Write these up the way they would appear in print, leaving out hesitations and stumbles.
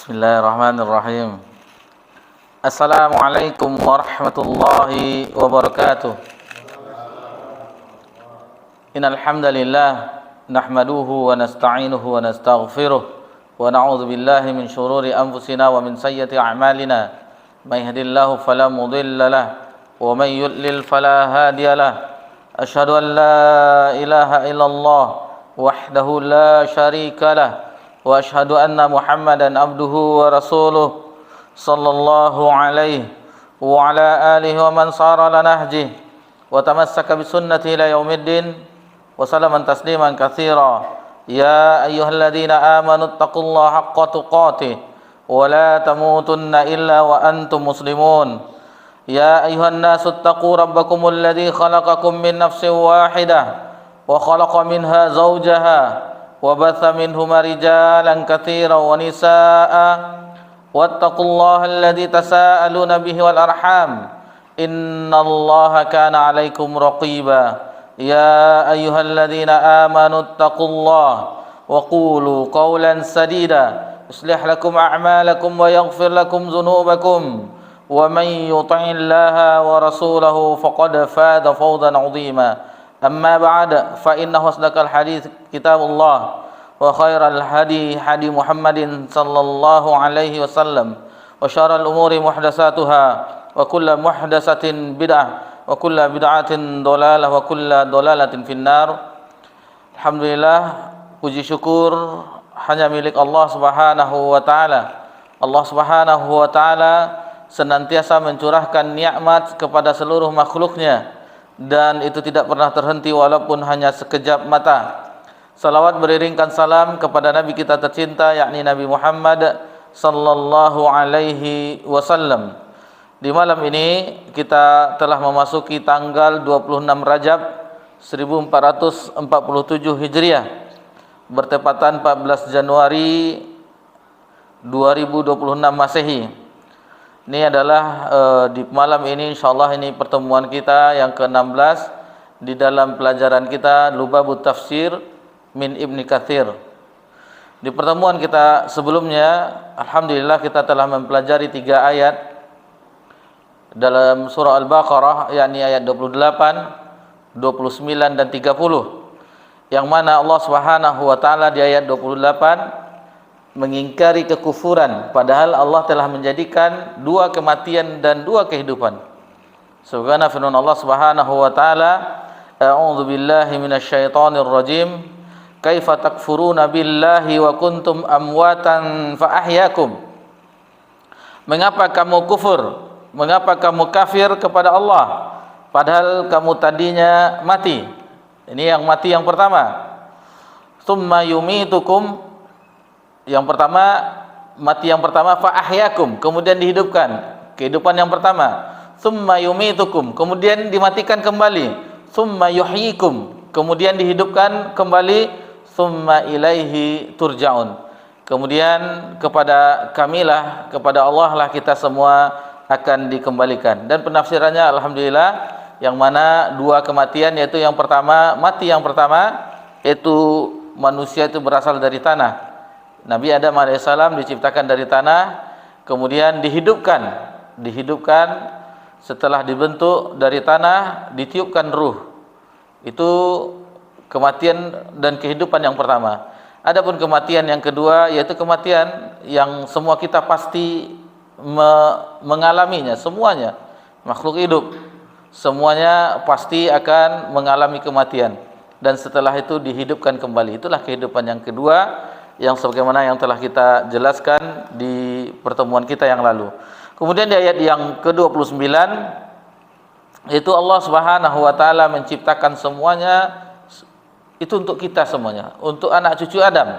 Bismillahirrahmanirrahim. Assalamualaikum warahmatullahi wabarakatuh. Innal hamdalillah nahmaduhu wa nasta'inuhu wa nastaghfiruh wa na'udzu billahi min shururi anfusina wa min sayyiati a'malina. May yahdihillahu fala mudilla lahu wa may yudlil fala hadiya lahu. Asyhadu an la ilaha illallah wahdahu la syarika lahu wa asyhadu anna Muhammadan abduhu wa rasuluh sallallahu alaihi wa ala alihi wa man sara ala nahjih wa tamassaka bi sunnati ila yaumiddin wa salaman tasliman katsira. Ya ayyuhalladzina amanu taqullaha haqqa tuqatih wa la tamutunna illa wa antum muslimun. Ya ayyuhan nasu taqu rabbakumul ladzi khalaqakum min nafsin wahidah wa khalaqa minha zawjaha وبث منهما رجالا كثيرا ونساء واتقوا الله الذي تساءلون به والأرحام إن الله كان عليكم رقيبا. يا أيها الذين آمنوا اتقوا الله وقولوا قولا سديدا يصلح لكم أعمالكم ويغفر لكم ذنوبكم ومن يطع الله ورسوله فقد فاز فوزا عظيما. أما بعد فإن أصدق الحديث كتاب الله وخير الهدي هدي محمد صلى الله عليه وسلم وشر الأمور محدثاتها وكل محدثة بدعة وكل بدعة ضلالة وكل ضلالة في النار. Alhamdulillah, puji syukur hanya milik Allah Subhanahu wa taala. Allah Subhanahu wa taala senantiasa mencurahkan nikmat kepada seluruh makhluknya, dan itu tidak pernah terhenti walaupun hanya sekejap mata. Salawat beriringkan salam kepada Nabi kita tercinta, yakni Nabi Muhammad sallallahu alaihi wasallam. Di malam ini kita telah memasuki tanggal 26 Rajab 1447 Hijriah, bertepatan 14 Januari 2026 Masehi. Ini adalah di malam ini insyaallah ini pertemuan kita yang ke-16 di dalam pelajaran kita Lubabut Tafsir min Ibni Katsir. Di pertemuan kita sebelumnya alhamdulillah kita telah mempelajari 3 ayat dalam surah Al-Baqarah, yakni ayat 28, 29 dan 30, yang mana Allah Subhanahu wa taala di ayat 28 mengingkari kekufuran, padahal Allah telah menjadikan 2 kematian dan 2 kehidupan. Sebagaimana firman Allah Subhanahu wa taala, a'udzu billahi minasyaitonir rajim, kaifa takfuruna billahi wa kuntum amwatan fa ahyakum. Mengapa kamu kufur? Mengapa kamu kafir kepada Allah padahal kamu tadinya mati? Ini yang mati yang pertama. Tsumma yumitukum, yang pertama, mati yang pertama, fa ahyakum, kemudian dihidupkan, kehidupan yang pertama. Tsumma yumitukum, kemudian dimatikan kembali. Tsumma yuhyikum, kemudian dihidupkan kembali. Tsumma ilaihi turja'un, kemudian kepada kamilah, kepada Allah lah kita semua akan dikembalikan. Dan penafsirannya alhamdulillah, yang mana 2 kematian, yaitu yang pertama, mati yang pertama, yaitu manusia itu berasal dari tanah. Nabi Adam alaihissalam diciptakan dari tanah, kemudian dihidupkan setelah dibentuk dari tanah, ditiupkan ruh. Itu kematian dan kehidupan yang pertama. Adapun kematian yang kedua, yaitu kematian yang semua kita pasti mengalaminya, semuanya makhluk hidup semuanya pasti akan mengalami kematian, dan setelah itu dihidupkan kembali. Itulah kehidupan yang kedua, yang sebagaimana yang telah kita jelaskan di pertemuan kita yang lalu. Kemudian di ayat yang ke-29, yaitu Allah Subhanahu wa taala menciptakan semuanya itu untuk kita semuanya, untuk anak cucu Adam.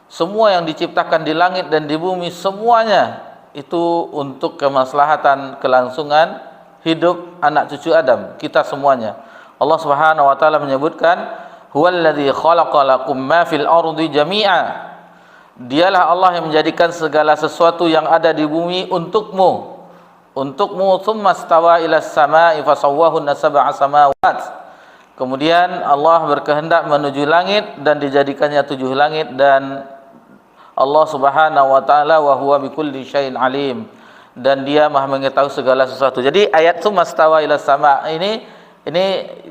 Semua yang diciptakan di langit dan di bumi, semuanya itu untuk kemaslahatan kelangsungan hidup anak cucu Adam, kita semuanya. Allah Subhanahu wa taala menyebutkan, huwallazi khalaqa lakum ma fil ardi jami'a. Dialah Allah yang menjadikan segala sesuatu yang ada di bumi untukmu. Tsumma stawa ilas sama'i fasawwahunna sab'a samawat. Kemudian Allah berkehendak menuju langit dan dijadikannya 7 langit, dan Allah Subhanahu wa taala wa huwa bikulli syai'in alim, dan dia Maha mengetahui segala sesuatu. Jadi ayat sumastawa ila sama ini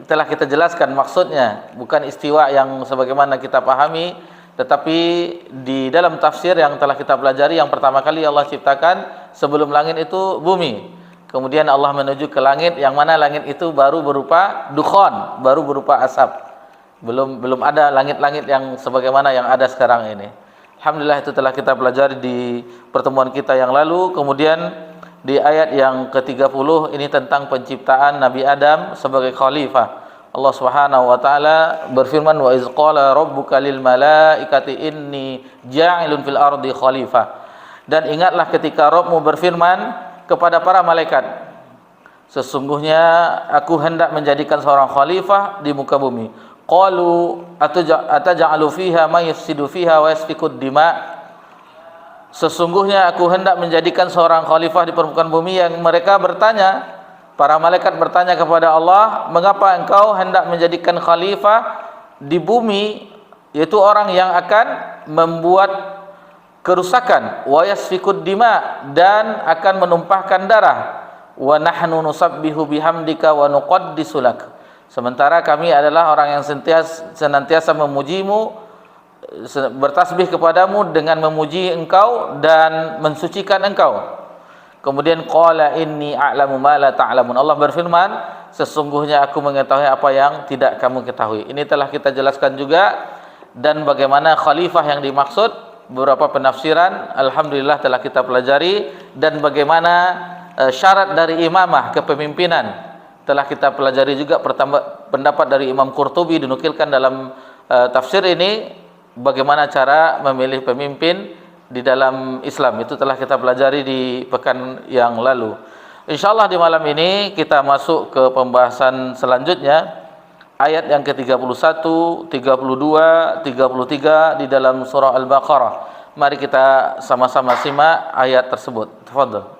telah kita jelaskan maksudnya, bukan istiwa yang sebagaimana kita pahami, tetapi di dalam tafsir yang telah kita pelajari, yang pertama kali Allah ciptakan sebelum langit itu bumi. Kemudian Allah menuju ke langit, yang mana langit itu baru berupa dukhon, baru berupa asap. Belum ada langit-langit yang sebagaimana yang ada sekarang ini. Alhamdulillah itu telah kita pelajari di pertemuan kita yang lalu. Kemudian di ayat yang ke-30 ini tentang penciptaan Nabi Adam sebagai khalifah. Allah Subhanahu wa taala berfirman, wa iz qala rabbuka lil malaikati inni ja'ilun fil ardi khalifah. Dan ingatlah ketika Rabbmu berfirman kepada para malaikat, sesungguhnya aku hendak menjadikan seorang khalifah di muka bumi. Qalu ataj'alu fiha may yufsidu fiha wa yasfikud dima. Sesungguhnya aku hendak menjadikan seorang khalifah di permukaan bumi, yang mereka bertanya, para malaikat bertanya kepada Allah, mengapa engkau hendak menjadikan khalifah di bumi, yaitu orang yang akan membuat kerusakan, wa yasfikud dima, dan akan menumpahkan darah, wa nahnu nusabbihu bihamdika wa nuqaddisu lak, sementara kami adalah orang yang senantiasa memujimu, bertasbih kepadamu dengan memuji engkau dan mensucikan engkau. Kemudian qala inni a'lamu ma la ta'lamun. Allah berfirman, sesungguhnya aku mengetahui apa yang tidak kamu ketahui. Ini telah kita jelaskan juga, dan bagaimana khalifah yang dimaksud, beberapa penafsiran alhamdulillah telah kita pelajari, dan bagaimana syarat dari imamah, kepemimpinan, telah kita pelajari juga. Pendapat dari Imam Qurtubi dinukilkan dalam tafsir ini, bagaimana cara memilih pemimpin di dalam Islam, itu telah kita pelajari di pekan yang lalu. Insyaallah di malam ini kita masuk ke pembahasan selanjutnya, ayat yang ke-31, 32, 33 di dalam surah Al-Baqarah. Mari kita sama-sama simak ayat tersebut. Tafadhal.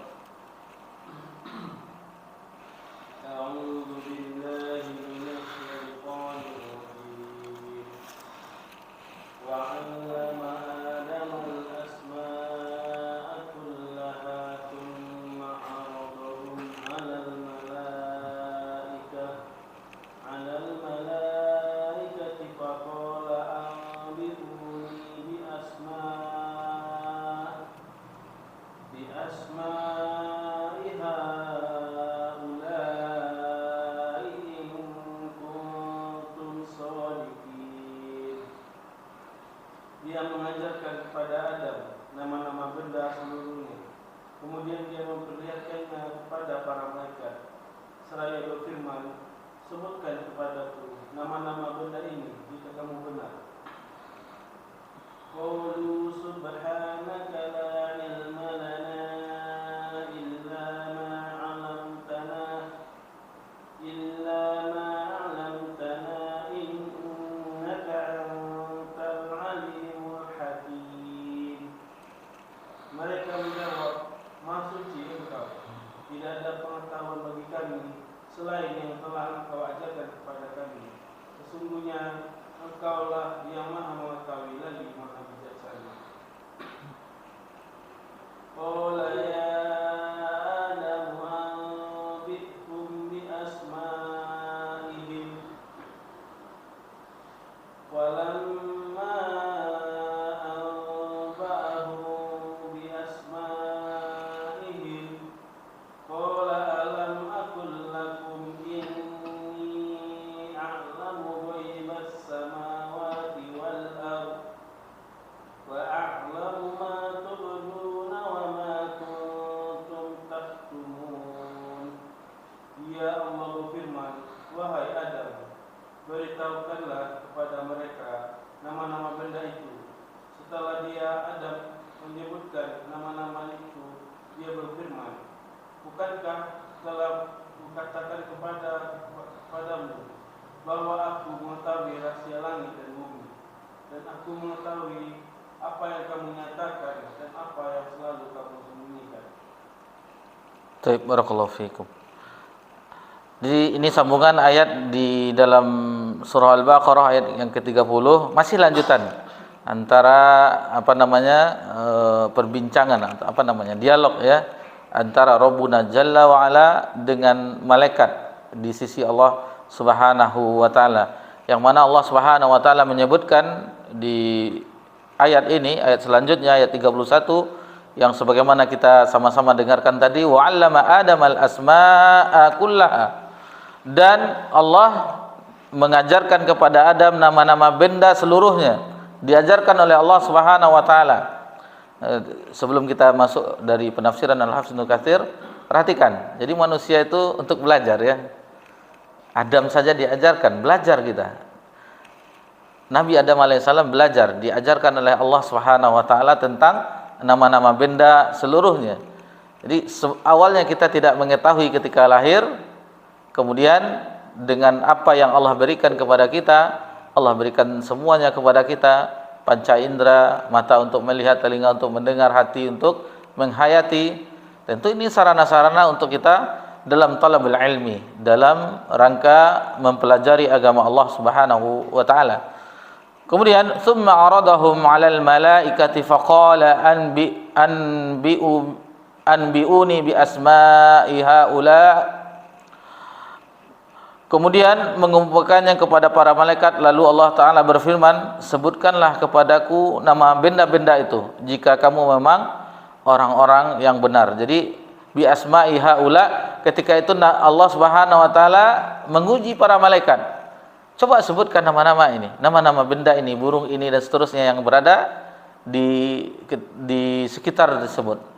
Dia mengajarkan kepada Adam nama-nama benda seluruhnya. Kemudian dia memperlihatkannya kepada para malaikat, seraya berfirman, sebutkan kepadaku nama-nama benda ini jika kamu benar. Qalu subhanaka la ilma lana illa ma 'allamtana innaka antal alimul hakim. Mereka menjawab, Maha suci engkau, tidak ada pengetahuan bagi kami selain yang telah engkau ajarkan kepada kami. Sesungguhnya engkaulah yang maha mengetahui lagi maha bijaksana. Qala ya Adam anbi'hum bi asma'ihim. Walamma anba'ahum bi asma'ihim qala alam aqul lakum inni a'lamu ghaibas samawati wal ardh wa a'lamu ma tubduna wa ma kuntum taktumun. Dia Allah berfirman, wahai Adam, beritahukanlah kepada mereka nama-nama benda itu. Setelah dia Adam menyebutkan nama-nama itu, dia berfirman, bukankah telah kukatakan kepadamu bahwa aku mengetahui rahasia langit dan bumi, dan aku mengetahui apa yang kamu nyatakan dan apa yang selalu kamu sembunyikan. Baik, barakallahu fiikum. Jadi ini sambungan ayat di dalam surah Al-Baqarah ayat yang ke-30, masih lanjutan antara perbincangan atau dialog ya antara Rabbuna Jalla wa Ala dengan malaikat di sisi Allah Subhanahu wa taala, yang mana Allah Subhanahu wa taala menyebutkan di ayat ini, ayat selanjutnya ayat 31 yang sebagaimana kita sama-sama dengarkan tadi, wa 'allama Adamal asma'a kullaha, dan Allah mengajarkan kepada Adam nama-nama benda seluruhnya, diajarkan oleh Allah Subhanahu wa taala. Sebelum kita masuk dari penafsiran Al-Hafidz Ibnu Katsir, perhatikan. Jadi manusia itu untuk belajar ya. Adam saja diajarkan, belajar kita. Nabi Adam alaihissalam belajar, diajarkan oleh Allah Subhanahu wa taala tentang nama-nama benda seluruhnya. Jadi awalnya kita tidak mengetahui ketika lahir, kemudian dengan apa yang Allah berikan kepada kita, Allah berikan semuanya kepada kita, panca indera, mata untuk melihat, telinga untuk mendengar, hati untuk menghayati. Tentu ini sarana-sarana untuk kita dalam talabul ilmi, dalam rangka mempelajari agama Allah Subhanahu wa taala. Kemudian thumma aradahum 'alal malaikati faqala anbi'uni bi asma'i haula. Kemudian mengumpulkannya kepada para malaikat, lalu Allah Ta'ala berfirman, sebutkanlah kepadaku nama benda-benda itu jika kamu memang orang-orang yang benar. Jadi bi asma'i haula, ketika itu Allah Subhanahu wa taala menguji para malaikat. Coba sebutkan nama-nama ini, nama-nama benda ini, burung ini dan seterusnya yang berada di sekitar tersebut.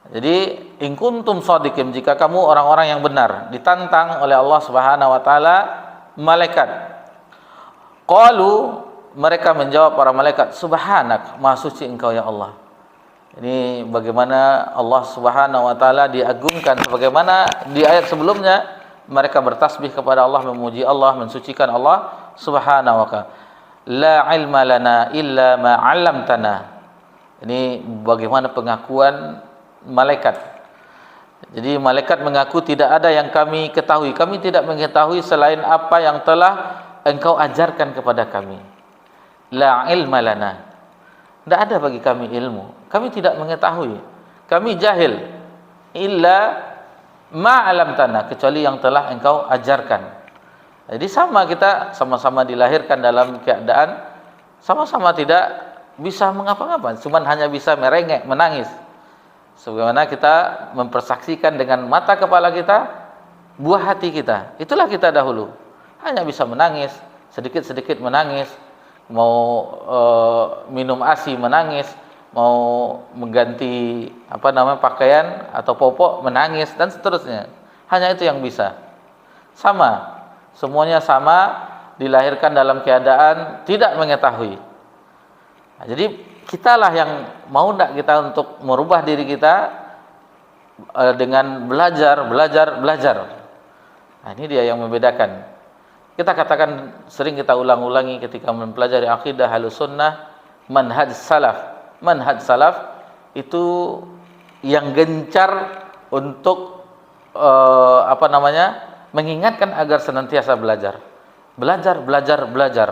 Jadi in kuntum shadiqin, jika kamu orang-orang yang benar, ditantang oleh Allah Subhanahu wa taala malaikat. Qalu, mereka menjawab para malaikat, subhanak, maha suci engkau ya Allah. Ini bagaimana Allah Subhanahu wa taala diagungkan, sebagaimana di ayat sebelumnya mereka bertasbih kepada Allah, memuji Allah, mensucikan Allah Subhanahu wa taala. La ilma lana illa ma 'allamtana. Ini bagaimana pengakuan malaikat. Jadi malaikat mengaku tidak ada yang kami ketahui, kami tidak mengetahui selain apa yang telah engkau ajarkan kepada kami. La ilma lana, tidak ada bagi kami ilmu, kami tidak mengetahui, kami jahil. Illa ma 'allamtana, kecuali yang telah engkau ajarkan. Jadi sama, kita sama-sama dilahirkan dalam keadaan sama-sama tidak bisa mengapa-ngapa, cuman hanya bisa merengek, menangis. Sebagaimana kita mempersaksikan dengan mata kepala kita, buah hati kita, itulah kita dahulu, hanya bisa menangis, sedikit-sedikit menangis, mau minum ASI menangis, mau mengganti pakaian atau popok menangis dan seterusnya. Hanya itu yang bisa. Sama, semuanya sama, dilahirkan dalam keadaan tidak mengetahui. Nah, jadi kitalah yang mau tidak kita untuk merubah diri kita dengan belajar. Nah, ini dia yang membedakan. Kita katakan, sering kita ulang-ulangi ketika mempelajari akidah Ahlussunnah, manhaj salaf. Manhaj salaf itu yang gencar untuk mengingatkan agar senantiasa belajar. Belajar.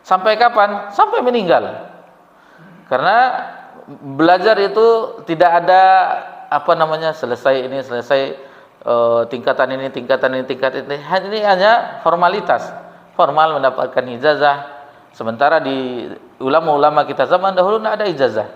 Sampai kapan? Sampai meninggal. Karena belajar itu tidak ada selesai tingkatan ini. Ini hanya formalitas, formal mendapatkan ijazah. Sementara di ulama-ulama kita zaman dahulu tidak ada ijazah,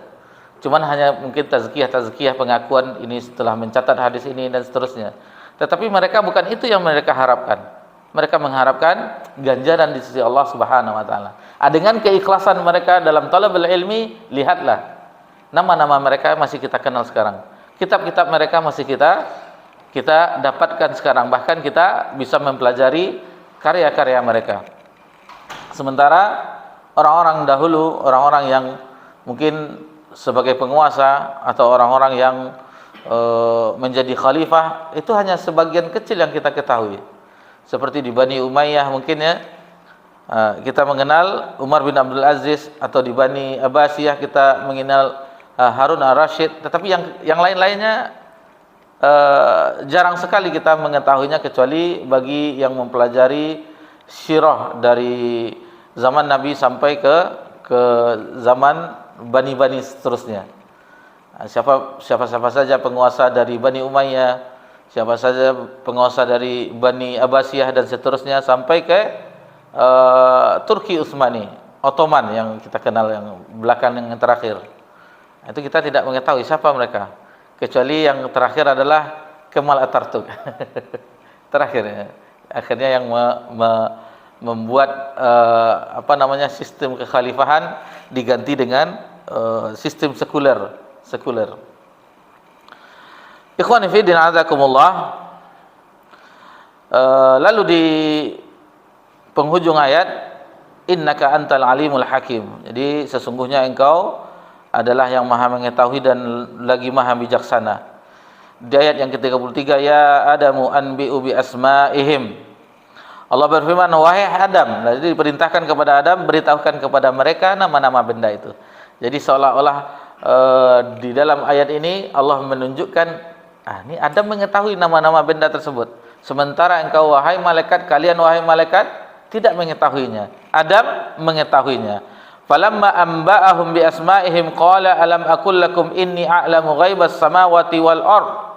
cuman hanya mungkin tazkiyah pengakuan ini setelah mencatat hadis ini dan seterusnya. Tetapi mereka bukan itu yang mereka harapkan. Mereka mengharapkan ganjaran di sisi Allah Subhanahu wa taala. Dengan keikhlasan mereka dalam talabul ilmi, lihatlah nama-nama mereka masih kita kenal sekarang. Kitab-kitab mereka masih kita dapatkan sekarang, bahkan kita bisa mempelajari karya-karya mereka. Sementara orang-orang dahulu, orang-orang yang mungkin sebagai penguasa atau orang-orang yang menjadi khalifah, itu hanya sebagian kecil yang kita ketahui. Seperti di Bani Umayyah mungkin ya, kita mengenal Umar bin Abdul Aziz, atau di Bani Abbasiyah kita mengenal Harun al-Rashid, tetapi yang lain-lainnya jarang sekali kita mengetahuinya, kecuali bagi yang mempelajari sirah dari zaman Nabi sampai ke ke zaman bani-bani seterusnya. Siapa saja penguasa dari Bani Umayyah, siapa saja penguasa dari Bani Abbasiyah dan seterusnya sampai ke Turki Utsmani, Ottoman yang kita kenal yang belakangan yang terakhir. Itu kita tidak mengetahui siapa mereka, kecuali yang terakhir adalah Kemal Atatürk. Terakhir ya. Akhirnya yang membuat sistem kekhalifahan diganti dengan sistem sekuler. Ikhwani fi din azakumullah. Lalu di penghujung ayat, innaka antal alimul hakim. Jadi sesungguhnya engkau adalah yang maha mengetahui dan lagi maha bijaksana. Di ayat yang ke-33, ya Adamu anbi'u bi asma'ihim. Allah berfirman, wahai Adam. Jadi diperintahkan kepada Adam, beritahukan kepada mereka nama-nama benda itu. Jadi seolah-olah di dalam ayat ini Allah menunjukkan, ini Adam mengetahui nama-nama benda tersebut. Sementara engkau wahai malaikat, kalian wahai malaikat tidak mengetahuinya. Adam mengetahuinya. Falamma amba'ahum bi asma'ihim qala alam aqul lakum inni a'lamu ghaibas samawati wal ard.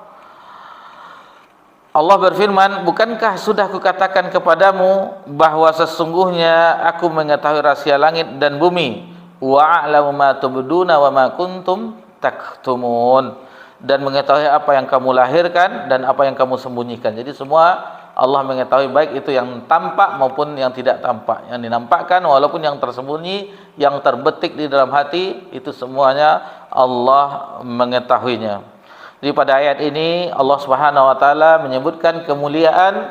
Allah berfirman, bukankah sudah kukatakan kepadamu bahwa sesungguhnya aku mengetahui rahasia langit dan bumi, wa a'lamu ma tubduna wa ma kuntum taktumun, dan mengetahui apa yang kamu lahirkan dan apa yang kamu sembunyikan. Jadi semua Allah mengetahui, baik itu yang tampak maupun yang tidak tampak, yang dinampakkan walaupun yang tersembunyi, yang terbetik di dalam hati, itu semuanya Allah mengetahuinya. Jadi pada ayat ini Allah Subhanahu wa taala menyebutkan kemuliaan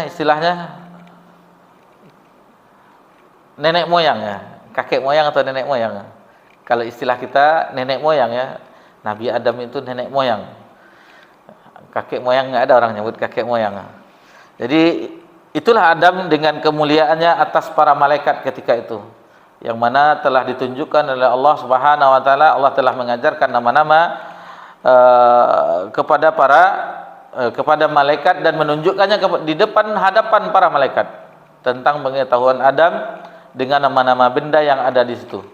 istilahnya nenek moyang ya, kakek moyang atau nenek moyang. Kalau istilah kita nenek moyang ya, Nabi Adam itu nenek moyang. Kakek moyang nggak ada orang nyebut kakek moyang. Jadi itulah Adam dengan kemuliaannya atas para malaikat ketika itu, yang mana telah ditunjukkan oleh Allah Subhanahu wa taala. Allah telah mengajarkan nama-nama kepada malaikat dan menunjukkannya di depan hadapan para malaikat tentang pengetahuan Adam dengan nama-nama benda yang ada di situ.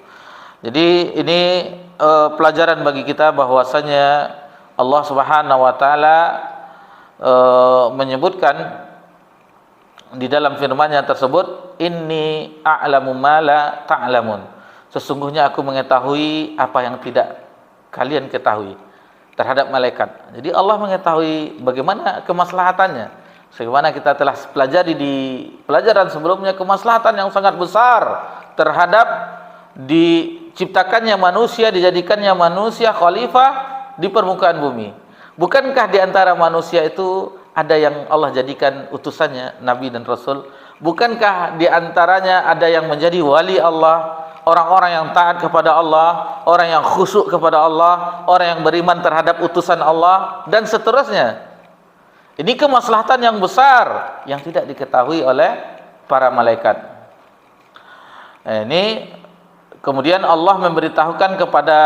Jadi ini pelajaran bagi kita bahwasanya Allah Subhanahu wa taala menyebutkan di dalam firman-Nya tersebut, inni a'lamu ma la ta'lamun. Sesungguhnya aku mengetahui apa yang tidak kalian ketahui terhadap malaikat. Jadi Allah mengetahui bagaimana kemaslahatannya. Sebagaimana kita telah pelajari di pelajaran sebelumnya, kemaslahatan yang sangat besar terhadap diciptakannya manusia, dijadikannya manusia khalifah di permukaan bumi. Bukankah di antara manusia itu ada yang Allah jadikan utusannya, Nabi dan Rasul? Bukankah di antaranya ada yang menjadi wali Allah, orang-orang yang taat kepada Allah, orang yang khusyuk kepada Allah, orang yang beriman terhadap utusan Allah, dan seterusnya. Ini kemaslahatan yang besar yang tidak diketahui oleh para malaikat. Ini kemudian Allah memberitahukan kepada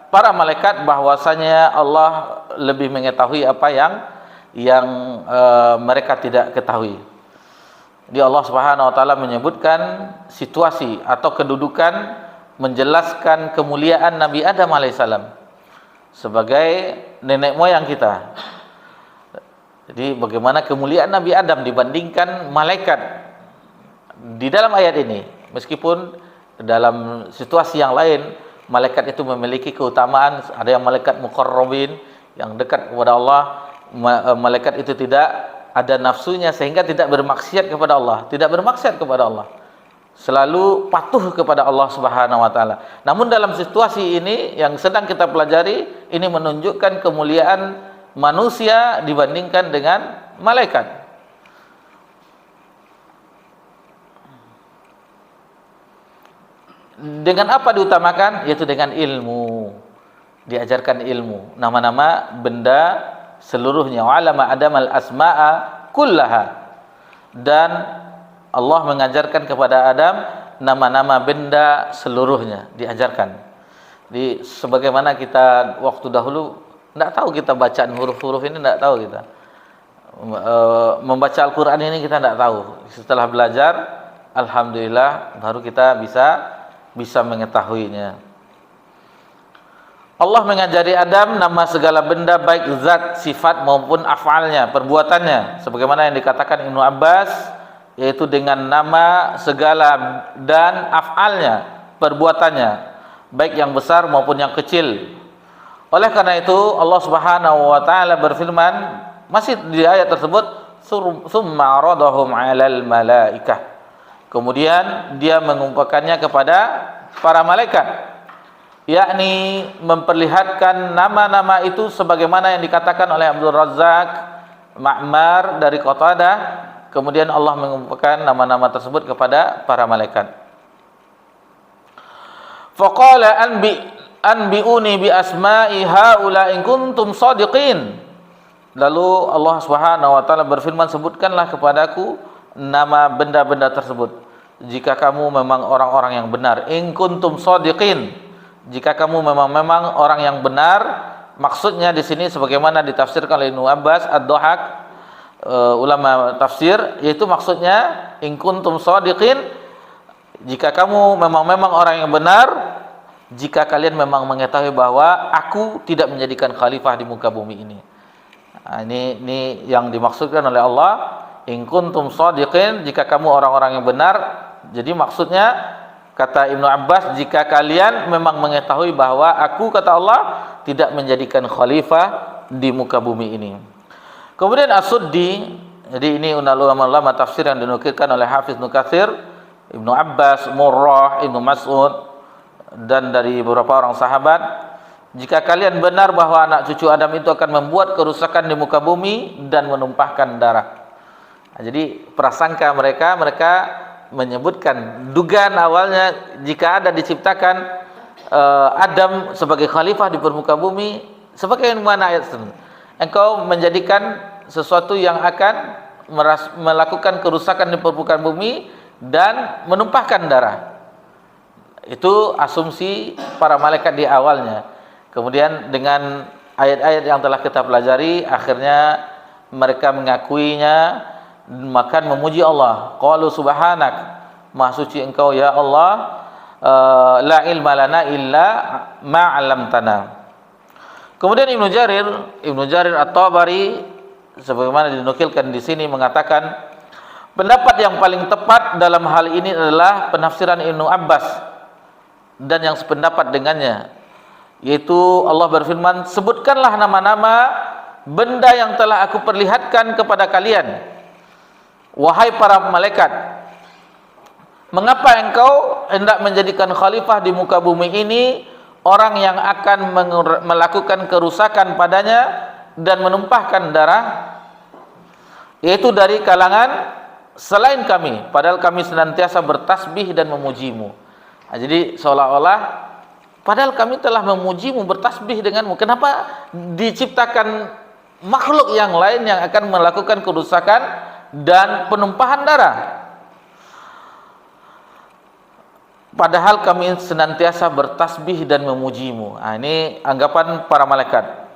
para malaikat bahwasanya Allah lebih mengetahui apa yang mereka tidak ketahui. Jadi Allah Subhanahu wa taala menyebutkan situasi atau kedudukan, menjelaskan kemuliaan Nabi Adam alaihissalam sebagai nenek moyang kita. Jadi bagaimana kemuliaan Nabi Adam dibandingkan malaikat di dalam ayat ini, meskipun dalam situasi yang lain malaikat itu memiliki keutamaan. Ada yang malaikat muqarrabin yang dekat kepada Allah. Malaikat itu tidak ada nafsunya sehingga tidak bermaksiat kepada Allah, selalu patuh kepada Allah Subhanahu wa taala. Namun dalam situasi ini yang sedang kita pelajari, ini menunjukkan kemuliaan manusia dibandingkan dengan malaikat. Dengan apa diutamakan? Yaitu dengan ilmu. Diajarkan ilmu, nama-nama benda seluruhnya. Wa'alama Adamal asma'a kullaha. Dan Allah mengajarkan kepada Adam nama-nama benda seluruhnya, diajarkan. Di sebagaimana kita waktu dahulu tidak tahu kita bacaan huruf-huruf ini, tidak tahu kita. Membaca Al-Quran ini kita tidak tahu. Setelah belajar alhamdulillah baru kita bisa mengetahuinya. Allah mengajari Adam nama segala benda baik zat, sifat maupun af'alnya, perbuatannya, sebagaimana yang dikatakan Ibnu Abbas, yaitu dengan nama segala dan af'alnya, perbuatannya, baik yang besar maupun yang kecil. Oleh karena itu Allah Subhanahu wa taala berfirman masih di ayat tersebut, "Tsumma 'aradahum 'alal malaikah." Kemudian dia mengumpulkannya kepada para malaikat, yakni memperlihatkan nama-nama itu sebagaimana yang dikatakan oleh Abdul Razzaq, Ma'mar dari Qatadah. Kemudian Allah mengumpulkan nama-nama tersebut kepada para malaikat. Faqala anbi'uni bi asma'i haula in kuntum shadiqin. Lalu Allah Subhanahu wa taala berfirman, sebutkanlah kepadaku nama benda-benda tersebut jika kamu memang orang-orang yang benar. In kuntum shadiqin, jika kamu memang orang yang benar. Maksudnya di sini sebagaimana ditafsirkan oleh Ibnu Abbas, Ad-Dhahak, ulama tafsir, yaitu maksudnya in kuntum shadiqin, jika kamu memang orang yang benar, jika kalian memang mengetahui bahwa aku tidak menjadikan khalifah di muka bumi ini. Nah, ini yang dimaksudkan oleh Allah, in kuntum shadiqin, jika kamu orang-orang yang benar. Jadi maksudnya kata Ibnu Abbas, jika kalian memang mengetahui bahwa aku, kata Allah, tidak menjadikan khalifah di muka bumi ini. Kemudian As-Suddi, jadi ini ulama tafsir yang dinukilkan oleh Hafiz Ibnu Katsir, Ibnu Abbas, Murrah, Ibnu Mas'ud, dan dari beberapa orang sahabat, jika kalian benar bahwa anak cucu Adam itu akan membuat kerusakan di muka bumi dan menumpahkan darah. Nah, jadi prasangka mereka menyebutkan dugaan awalnya, jika ada diciptakan Adam sebagai khalifah di permukaan bumi, sebagaimana ayat itu, engkau menjadikan sesuatu yang akan melakukan kerusakan di permukaan bumi dan menumpahkan darah. Itu asumsi para malaikat di awalnya. Kemudian dengan ayat-ayat yang telah kita pelajari, akhirnya mereka mengakuinya, maka memuji Allah. Qalu subhanak, maha suci engkau ya Allah, la ilma lana illa ma 'allamtana. Kemudian Ibnu Jarir At-Tabari sebagaimana dinukilkan di sini mengatakan, pendapat yang paling tepat dalam hal ini adalah penafsiran Ibnu Abbas dan yang sependapat dengannya, yaitu Allah berfirman, sebutkanlah nama-nama benda yang telah aku perlihatkan kepada kalian, wahai para malaikat. Mengapa engkau hendak menjadikan khalifah di muka bumi ini orang yang akan melakukan kerusakan padanya dan menumpahkan darah, yaitu dari kalangan selain kami, padahal kami senantiasa bertasbih dan memujimu. Nah, jadi seolah-olah padahal kami telah memujimu, bertasbih denganmu, kenapa diciptakan makhluk yang lain yang akan melakukan kerusakan dan penumpahan darah? Padahal kami senantiasa bertasbih dan memujimu. Nah, ini anggapan para malaikat.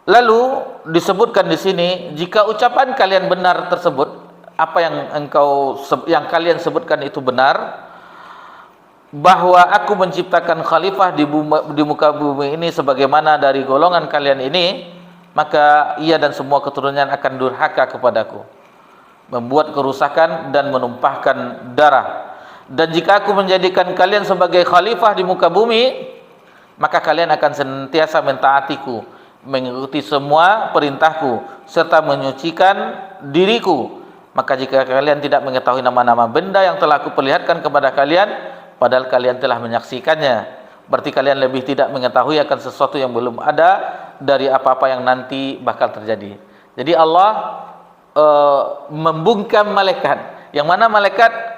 Lalu disebutkan di sini, jika ucapan kalian benar tersebut, apa yang kalian sebutkan itu benar, bahwa aku menciptakan khalifah di muka bumi ini sebagaimana dari golongan kalian ini, maka ia dan semua keturunan akan durhaka kepadaku, membuat kerusakan dan menumpahkan darah. Dan jika aku menjadikan kalian sebagai khalifah di muka bumi, maka kalian akan senantiasa mentaatiku, mengikuti semua perintahku, serta menyucikan diriku. Maka jika kalian tidak mengetahui nama-nama benda yang telah aku perlihatkan kepada kalian, padahal kalian telah menyaksikannya, berarti kalian lebih tidak mengetahui akan sesuatu yang belum ada dari apa-apa yang nanti bakal terjadi. Jadi Allah membungkam malaikat, yang mana malaikat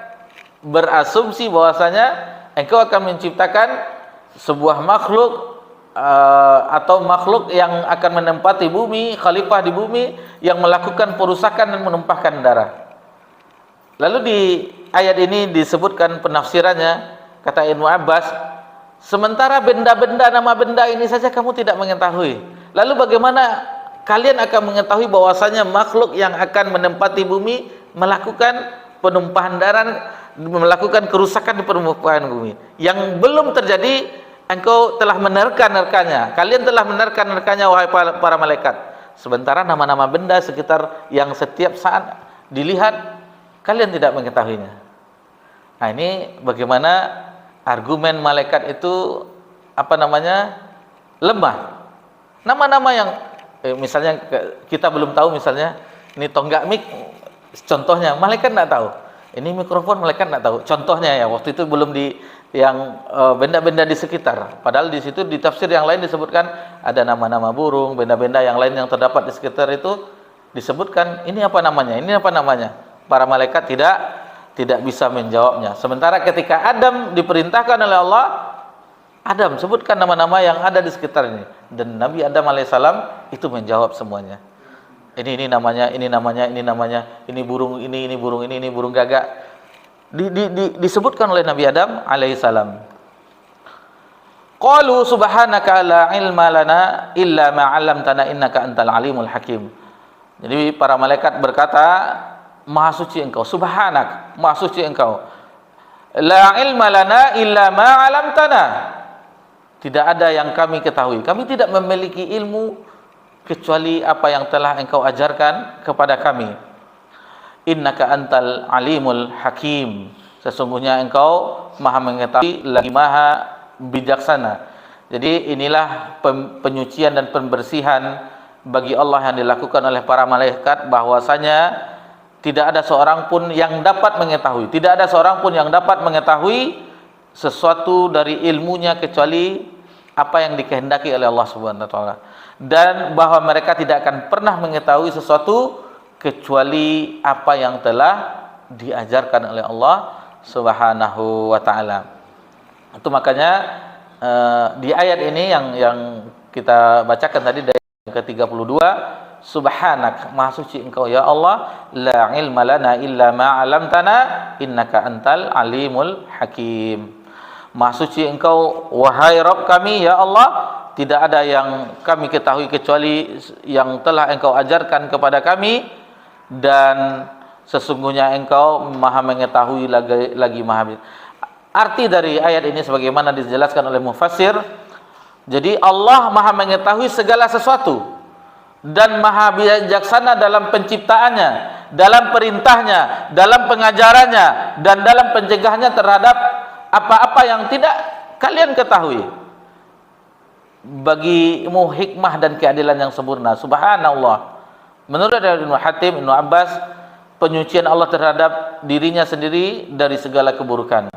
berasumsi bahwasanya engkau akan menciptakan sebuah makhluk atau makhluk yang akan menempati bumi, khalifah di bumi, yang melakukan perusakan dan menumpahkan darah. Lalu di ayat ini disebutkan penafsirannya, kata Ibnu Abbas, sementara benda-benda, nama benda ini saja kamu tidak mengetahui, lalu bagaimana kalian akan mengetahui bahwasanya makhluk yang akan menempati bumi melakukan penumpahan darah, melakukan kerusakan di permukaan bumi. Yang belum terjadi, engkau telah menerka-nerkanya. Kalian telah menerka-nerkanya, wahai para malaikat. Sementara nama-nama benda sekitar yang setiap saat dilihat, kalian tidak mengetahuinya. Nah, ini bagaimana argumen malaikat itu lemah. Nama-nama yang misalnya kita belum tahu, misalnya ini tonggak mic, contohnya malaikat tidak tahu. Ini mikrofon malaikat tidak tahu. Contohnya ya, waktu itu belum benda-benda di sekitar. Padahal di situ di tafsir yang lain disebutkan ada nama-nama burung, benda-benda yang lain yang terdapat di sekitar itu disebutkan ini apa namanya, ini apa namanya. Para malaikat tidak bisa menjawabnya. Sementara ketika Adam diperintahkan oleh Allah, Adam sebutkan nama-nama yang ada di sekitar ini, dan Nabi Adam alaihissalam itu menjawab semuanya. Ini namanya, ini namanya, ini namanya, ini burung ini burung ini burung gagak. Disebutkan oleh Nabi Adam alaihissalam. Qalu subhanaka la ilma lana illa ma 'allamtana innaka antal alimul hakim. Jadi para malaikat berkata, Maha suci engkau, subhanak, maha suci engkau. La ilma lana illa ma 'allamtana. Tidak ada yang kami ketahui. Kami tidak memiliki ilmu kecuali apa yang telah engkau ajarkan kepada kami. Innaka antal alimul hakim. Sesungguhnya engkau maha mengetahui lagi maha bijaksana. Jadi inilah penyucian dan pembersihan bagi Allah yang dilakukan oleh para malaikat, bahwasanya tidak ada seorang pun yang dapat mengetahui, tidak ada seorang pun yang dapat mengetahui sesuatu dari ilmunya kecuali apa yang dikehendaki oleh Allah Subhanahu wa taala, dan bahwa mereka tidak akan pernah mengetahui sesuatu kecuali apa yang telah diajarkan oleh Allah Subhanahu wa taala. Itu makanya di ayat ini yang kita bacakan tadi dari yang ke-32, subhanak, maha suci engkau ya Allah, la ilma lana illa ma 'allamtana innaka antal alimul hakim. Maha suci engkau wahai Rabb kami ya Allah, tidak ada yang kami ketahui kecuali yang telah engkau ajarkan kepada kami, dan sesungguhnya engkau maha mengetahui lagi maha. Arti dari ayat ini sebagaimana dijelaskan oleh mufassir, jadi Allah maha mengetahui segala sesuatu dan maha bijaksana dalam penciptaannya, dalam perintahnya, dalam pengajarannya, dan dalam pencegahannya terhadap apa-apa yang tidak kalian ketahui. Bagimu hikmah dan keadilan yang sempurna. Subhanallah. Menurut Ibnu Hatim, Ibnu Abbas, penyucian Allah terhadap dirinya sendiri dari segala keburukan.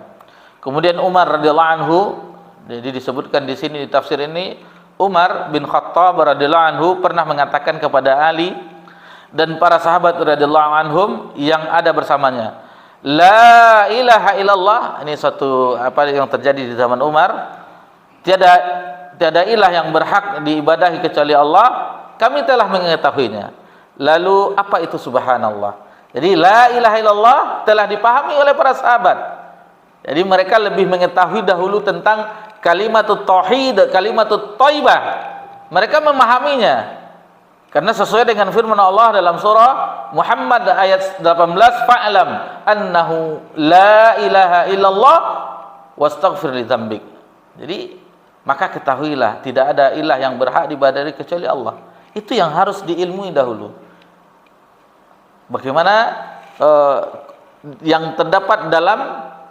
Kemudian Umar radhiyallahu anhu, jadi disebutkan di sini di tafsir ini, Umar bin Khattab radhiyallahu anhu pernah mengatakan kepada Ali dan para sahabat radhiyallahu anhum yang ada bersamanya, la ilaha illallah. Ini suatu apa yang terjadi di zaman Umar. Tiada ilah yang berhak diibadahi kecuali Allah. Kami telah mengetahuinya. Lalu apa itu subhanallah? Jadi la ilaha illallah telah dipahami oleh para sahabat. Jadi mereka lebih mengetahui dahulu tentang kalimatut tauhid, kalimatut thayyibah. Mereka memahaminya. Karena sesuai dengan firman Allah dalam surah Muhammad ayat 18, fa'lam annahu la ilaha illallah wastaghfir li dzambik. Jadi maka ketahuilah tidak ada ilah yang berhak diibadahi kecuali Allah. Itu yang harus diilmui dahulu. Bagaimana yang terdapat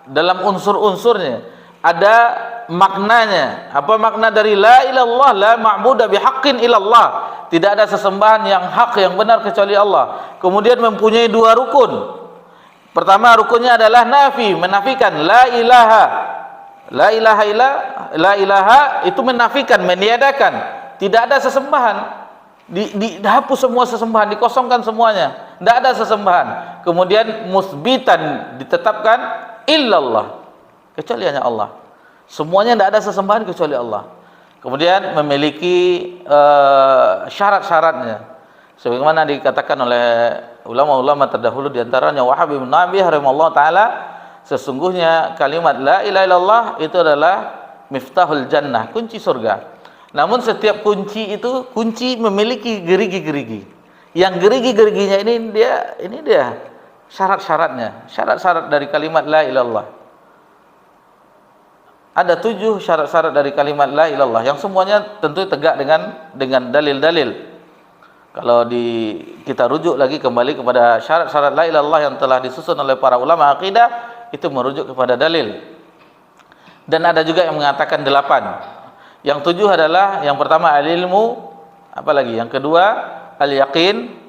dalam unsur-unsurnya, ada maknanya. Apa makna dari la ilallah, la ma'budu bihaqqin illallah? Tidak ada sesembahan yang hak, yang benar kecuali Allah. Kemudian mempunyai dua rukun. Pertama rukunnya adalah nafi, menafikan la ilaha. La ilaha illa, la ilaha itu menafikan, meniadakan. Tidak ada sesembahan. Dihapus semua sesembahan, dikosongkan semuanya. Tidak ada sesembahan. Kemudian musbitan, ditetapkan illallah, kecuali hanya Allah. Semuanya tidak ada sesembahan kecuali Allah. Kemudian memiliki syarat-syaratnya, sebagaimana dikatakan oleh ulama-ulama terdahulu, diantaranya Wahab bin Nabi rahimahullah taala, sesungguhnya kalimat la ilaha illallah itu adalah miftahul jannah, kunci surga. Namun setiap kunci itu memiliki gerigi-gerigi. Yang gerigi-geriginya ini dia syarat-syaratnya, syarat-syarat dari kalimat la ilallah. Ada 7 syarat-syarat dari kalimat la ilallah yang semuanya tentu tegak dengan dalil-dalil. Kalau kita rujuk lagi kembali kepada syarat-syarat la ilallah yang telah disusun oleh para ulama akidah, itu merujuk kepada dalil. Dan ada juga yang mengatakan 8. Yang 7 adalah yang pertama al-ilmu, apalagi yang kedua al-yaqin,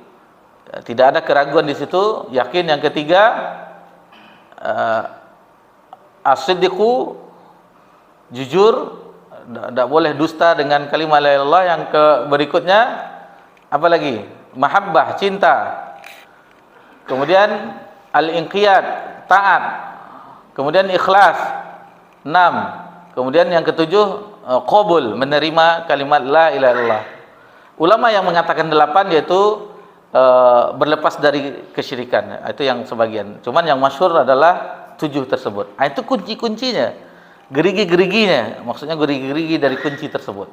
tidak ada keraguan di situ, yakin. Yang ketiga as-siddiqu, jujur, tidak boleh dusta dengan kalimat la ilaha illallah. Yang berikutnya apa lagi? Mahabbah, cinta. Kemudian al-inqiyad, taat. Kemudian ikhlas, 6. Kemudian yang ketujuh qabul, menerima kalimat la ilaha illallah. Ulama yang mengatakan 8 yaitu berlepas dari kesyirikan, itu yang sebagian. Cuman yang masyhur adalah 7 tersebut. Itu kunci-kuncinya, gerigi-geriginya, maksudnya gerigi-gerigi dari kunci tersebut.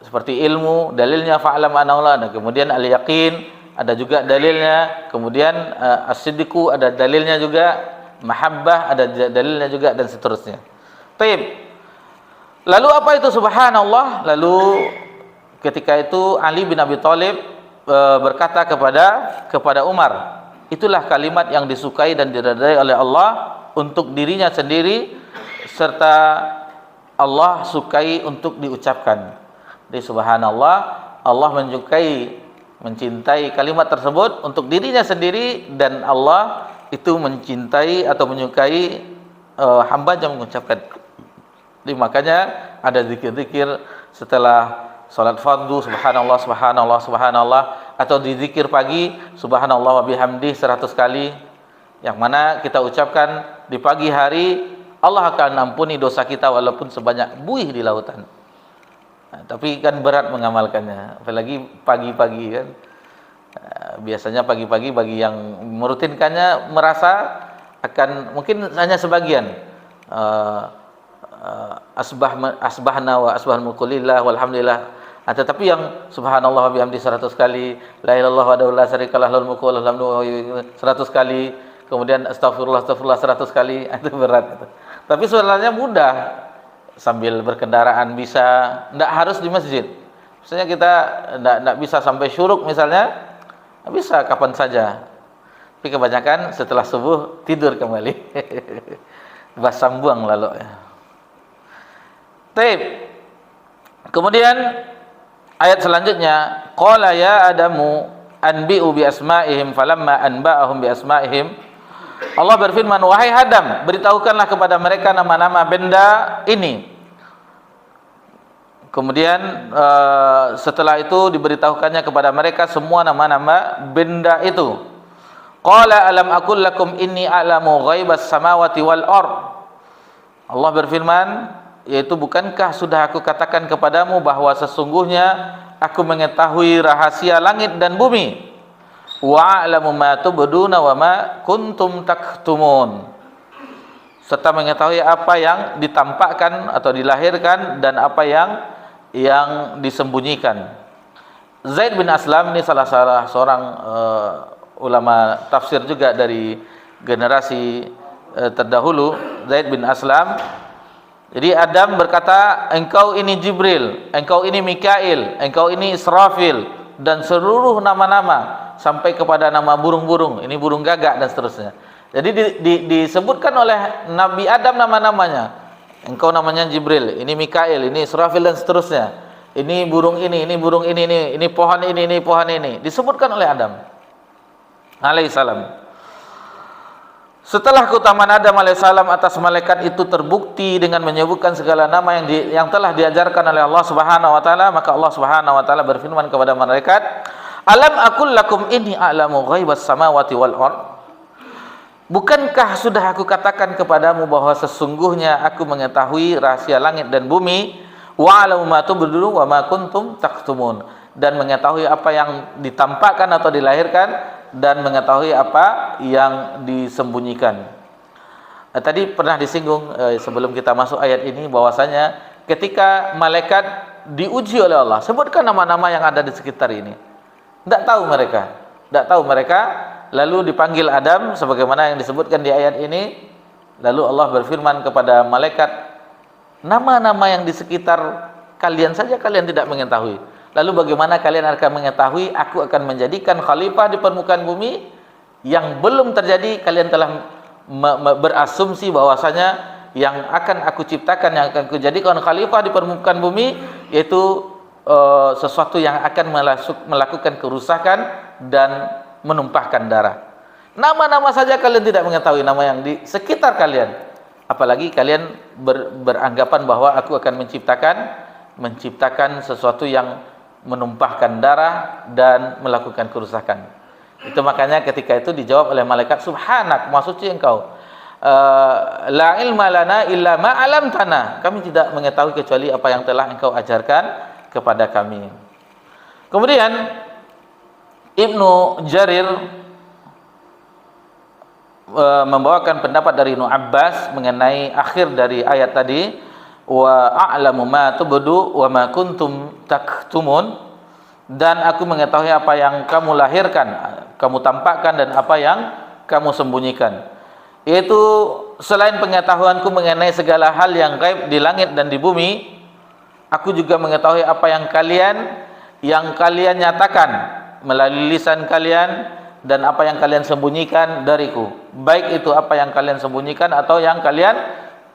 Seperti ilmu, dalilnya fa'lam annahu, kemudian al-yaqin ada juga dalilnya, kemudian as-siddiqu ada dalilnya juga, mahabbah ada dalilnya juga, dan seterusnya. Taib. Lalu apa itu subhanallah? Lalu ketika itu Ali bin Abi Thalib berkata kepada Umar, itulah kalimat yang disukai dan diridai oleh Allah untuk dirinya sendiri, serta Allah sukai untuk diucapkan. Di subhanallah, Allah mencintai kalimat tersebut untuk dirinya sendiri, dan Allah itu mencintai atau menyukai hamba yang mengucapkan. Jadi makanya ada zikir-zikir setelah salat fardu, subhanallah, subhanallah, subhanallah, atau di zikir pagi subhanallah wa bihamdi 100 kali, yang mana kita ucapkan di pagi hari, Allah akan ampuni dosa kita walaupun sebanyak buih di lautan. Tapi kan berat mengamalkannya, apalagi pagi-pagi kan. Biasanya pagi-pagi bagi yang merutinkannya merasa akan mungkin hanya sebagian. Asbahna wa asbahal mulku lillah walhamdulillah. Tetapi yang subhanallah wa bihamdi 100 kali, la ilaha illallah wa la syarikalah lahul mulku wa lahul hamdu 100 kali, kemudian astagfirullah 100 kali, itu berat itu. Tapi sebenarnya mudah. Sambil berkendaraan bisa, tidak harus di masjid. Misalnya kita tidak bisa sampai syuruk misalnya, bisa kapan saja. Tapi kebanyakan setelah subuh tidur kembali. Basam buang lalu. Taib. Kemudian ayat selanjutnya, qala ya Adamu anbi'u bi asma'ihim falamma anba'ahum bi asma'ihim. Allah berfirman, wahai Adam, beritahukanlah kepada mereka nama-nama benda ini. Kemudian setelah itu diberitahukannya kepada mereka semua nama-nama benda itu. Qala alam aqul lakum inni a'lamu ghaibas samawati wal ard. Allah berfirman, yaitu bukankah sudah aku katakan kepadamu bahwa sesungguhnya aku mengetahui rahasia langit dan bumi. Wa a'lamu ma tubduna wa ma kuntum taktumun, serta mengetahui apa yang ditampakkan atau dilahirkan dan apa yang disembunyikan. Zaid bin Aslam ini salah seorang ulama tafsir juga dari generasi terdahulu, Zaid bin Aslam. Jadi Adam berkata, engkau ini Jibril, engkau ini Mikail, engkau ini Israfil, dan seluruh nama-nama sampai kepada nama burung-burung, ini burung gagak dan seterusnya. Jadi disebutkan oleh Nabi Adam nama-namanya. Engkau namanya Jibril, ini Mikail, ini Israfil dan seterusnya. Ini burung ini burung ini pohon ini pohon ini. Disebutkan oleh Adam alaihissalam. Setelah keutamaan Adam alaihissalam atas malaikat itu terbukti dengan menyebutkan segala nama yang telah diajarkan oleh Allah Subhanahu wa taala, maka Allah Subhanahu wa taala berfirman kepada malaikat, alam aqul lakum inni a'lamu ghaibas samawati wal ard. Bukankah sudah aku katakan kepadamu bahwa sesungguhnya aku mengetahui rahasia langit dan bumi, wa a'lamu ma tubdun wa ma kuntum taktumun, dan mengetahui apa yang ditampakkan atau dilahirkan dan mengetahui apa yang disembunyikan. Tadi pernah disinggung sebelum kita masuk ayat ini bahwasanya ketika malaikat diuji oleh Allah, sebutkan nama-nama yang ada di sekitar ini. Tidak tahu mereka lalu dipanggil Adam sebagaimana yang disebutkan di ayat ini. Lalu Allah berfirman kepada malaikat, nama-nama yang di sekitar kalian saja kalian tidak mengetahui. Lalu bagaimana kalian akan mengetahui aku akan menjadikan khalifah di permukaan bumi yang belum terjadi? Kalian telah berasumsi bahwasanya yang akan aku ciptakan, yang akan aku jadikan khalifah di permukaan bumi yaitu sesuatu yang akan melakukan kerusakan dan menumpahkan darah. Nama-nama saja kalian tidak mengetahui, nama yang di sekitar kalian. Apalagi kalian beranggapan bahwa aku akan menciptakan sesuatu yang menumpahkan darah dan melakukan kerusakan. Itu makanya ketika itu dijawab oleh malaikat, subhanak, maha suci engkau, la ilma lana illa ma 'allamtana, kami tidak mengetahui kecuali apa yang telah engkau ajarkan kepada kami. Kemudian Ibnu Jarir membawakan pendapat dari Ibnu Abbas mengenai akhir dari ayat tadi, wa a'lamu ma tubdu wa ma kuntum taktumun, dan aku mengetahui apa yang kamu lahirkan, kamu tampakkan, dan apa yang kamu sembunyikan. Yaitu selain pengetahuanku mengenai segala hal yang gaib di langit dan di bumi, aku juga mengetahui apa yang kalian nyatakan melalui lisan kalian dan apa yang kalian sembunyikan dariku, baik itu apa yang kalian sembunyikan atau yang kalian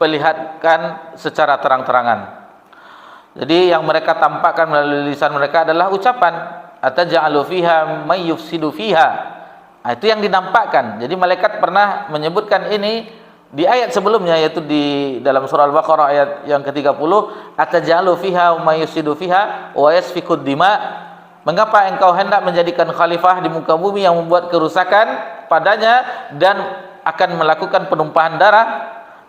perlihatkan secara terang-terangan. Jadi yang mereka tampakkan melalui lisan mereka adalah ucapan, ataj'alu fiha may yufsidu fiha. Nah, itu yang dinampakkan. Jadi malaikat pernah menyebutkan ini di ayat sebelumnya, yaitu di dalam surah Al-Baqarah ayat yang ke-30, ataj'alu fiha may yufsidu fiha wa yasfikud dima. Mengapa engkau hendak menjadikan khalifah di muka bumi yang membuat kerusakan padanya dan akan melakukan penumpahan darah?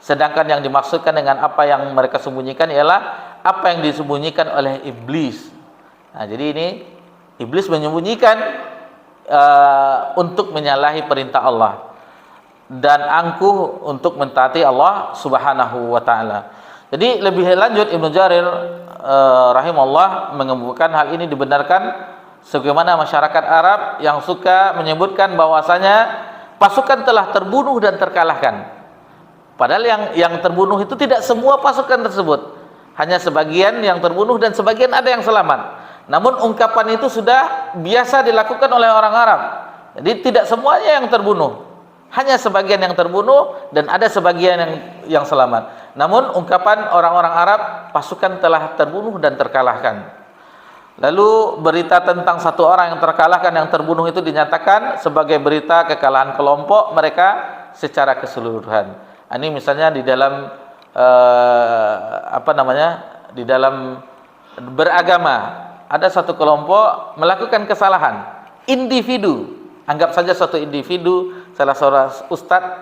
Sedangkan yang dimaksudkan dengan apa yang mereka sembunyikan ialah apa yang disembunyikan oleh iblis. Nah, jadi ini iblis menyembunyikan untuk menyalahi perintah Allah dan angkuh untuk mentaati Allah Subhanahu wa taala. Jadi lebih lanjut Ibnu Jarir rahimahullah mengemukakan hal ini dibenarkan sebagaimana masyarakat Arab yang suka menyebutkan bahwasanya pasukan telah terbunuh dan terkalahkan. Padahal yang terbunuh itu tidak semua pasukan tersebut, hanya sebagian yang terbunuh dan sebagian ada yang selamat. Namun ungkapan itu sudah biasa dilakukan oleh orang Arab. Jadi tidak semuanya yang terbunuh, hanya sebagian yang terbunuh dan ada sebagian yang selamat. Namun ungkapan orang-orang Arab, pasukan telah terbunuh dan terkalahkan. Lalu berita tentang satu orang yang terkalahkan, yang terbunuh itu dinyatakan sebagai berita kekalahan kelompok mereka secara keseluruhan. Ini misalnya di dalam di dalam beragama, ada satu kelompok melakukan kesalahan, individu, anggap saja suatu individu, salah seorang ustadz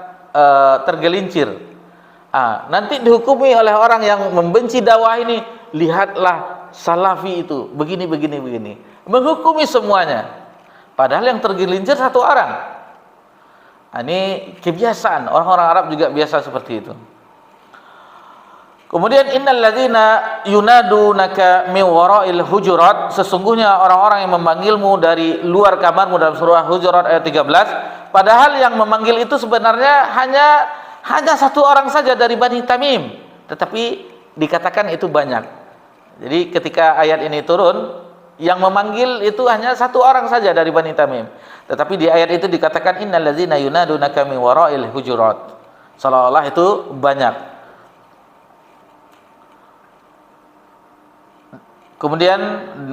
tergelincir, nanti dihukumi oleh orang yang membenci dakwah ini, lihatlah salafi itu begini, menghukumi semuanya, padahal yang tergelincir satu orang. Ini kebiasaan orang-orang Arab, juga biasa seperti itu. Kemudian innal ladzina yunadunaka min wara'il hujurat, sesungguhnya orang-orang yang memanggilmu dari luar kamarmu, dalam surah Hujurat ayat 13. Padahal yang memanggil itu sebenarnya hanya satu orang saja dari Bani Tamim, tetapi dikatakan itu banyak. Jadi ketika ayat ini turun, yang memanggil itu hanya satu orang saja dari Bani Tamim, tetapi di ayat itu dikatakan innal ladzina yunadunaka min wara'il hujurat, seolah-olah itu banyak. Kemudian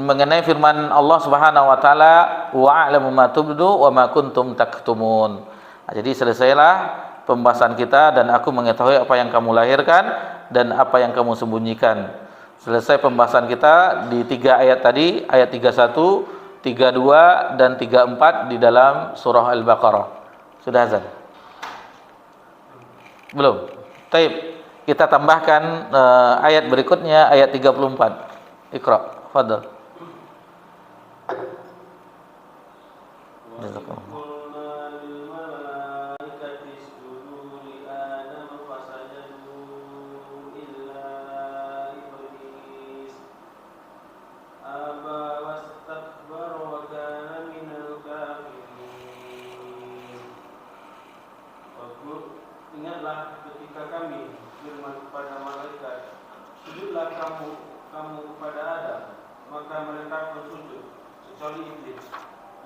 mengenai firman Allah Subhanahu wa taala, wa a'lamu ma tubdu wa ma kuntum taktumun. Jadi selesailah pembahasan kita, dan aku mengetahui apa yang kamu lahirkan dan apa yang kamu sembunyikan. Selesai pembahasan kita di 3 ayat tadi, ayat 31, 32 dan 34 di dalam surah Al-Baqarah. Sudah azan? Belum? Baik, kita tambahkan ayat berikutnya, ayat 34. Iqra, fadhal. kamu kepada Adam, maka mereka pun sujud kecuali iblis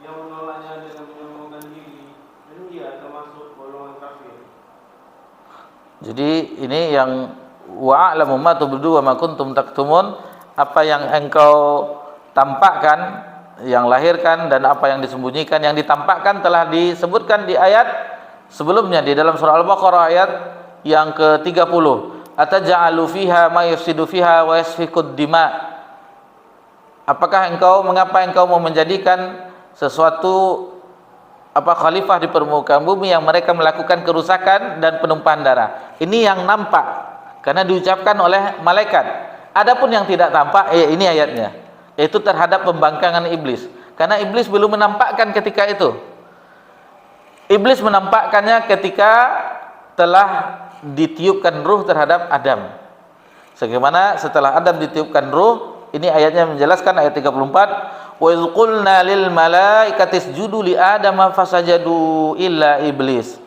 yang menolaknya dengan menyombongkan diri, dan dia termasuk golongan kafir. Jadi ini yang wa'lamu ma tubdu wa ma kuntum taktumun, apa yang engkau tampakkan, yang lahirkan, dan apa yang disembunyikan. Yang ditampakkan telah disebutkan di ayat sebelumnya di dalam surah Al-Baqarah ayat yang ke-30. Ataj'alu fiha ma yufsidu fiha wa yasfikud dima. Apakah mengapa engkau mau menjadikan sesuatu khalifah di permukaan bumi yang mereka melakukan kerusakan dan penumpahan darah? Ini yang nampak karena diucapkan oleh malaikat. Adapun yang tidak tampak, ini ayatnya, yaitu terhadap pembangkangan iblis. Karena iblis belum menampakkan ketika itu. Iblis menampakkannya ketika telah ditiupkan ruh terhadap Adam. Sebagaimana setelah Adam ditiupkan ruh, ini ayatnya menjelaskan ayat 34, wa iz qulna lil malaikati isjudu li adama fasajadu illa iblis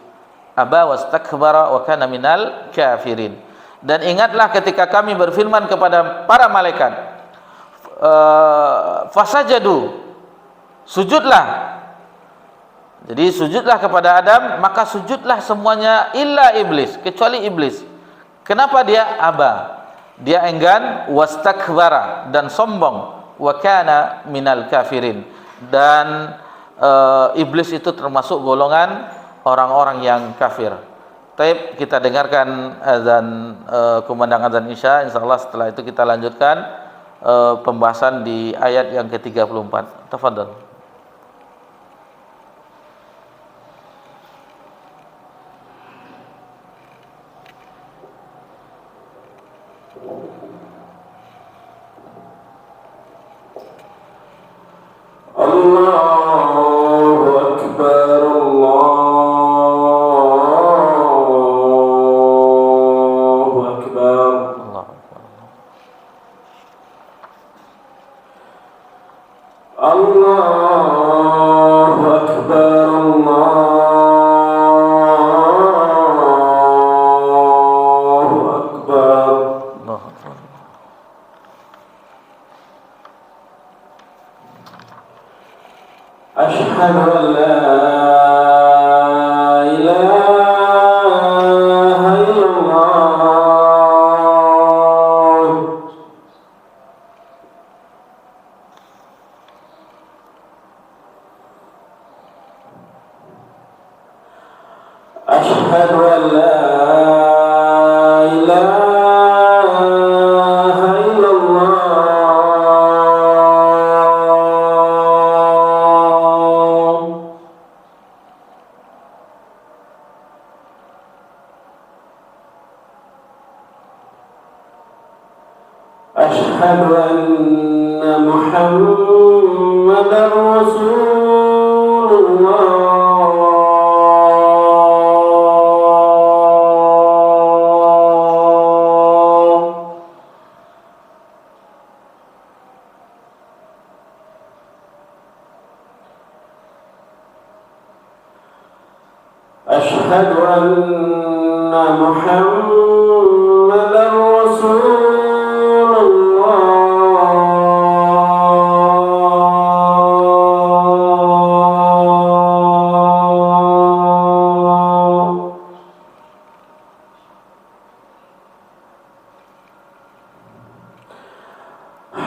aba wastakbara wa kana minal kafirin. Dan ingatlah ketika kami berfirman kepada para malaikat, fasajadu, sujudlah. Jadi sujudlah kepada Adam, maka sujudlah semuanya illa iblis, kecuali iblis. Kenapa dia aba? Dia enggan, wastakbara, dan sombong, wa kana minal kafirin. Dan iblis itu termasuk golongan orang-orang yang kafir. Taib, kita dengarkan azan, kumandang azan Isya. Insyaallah setelah itu kita lanjutkan pembahasan di ayat yang ke-34. Tafadhal. Allahu Akbar, Allahu Akbar, Allahu Akbar, Allahu Akbar. Asyhadu an la ilaha illallah. Asyhadu an la ilaha illallah. Asyhadu anna Muhammadar Rasulullah. Asyhadu anna Muhammadar Rasulullah.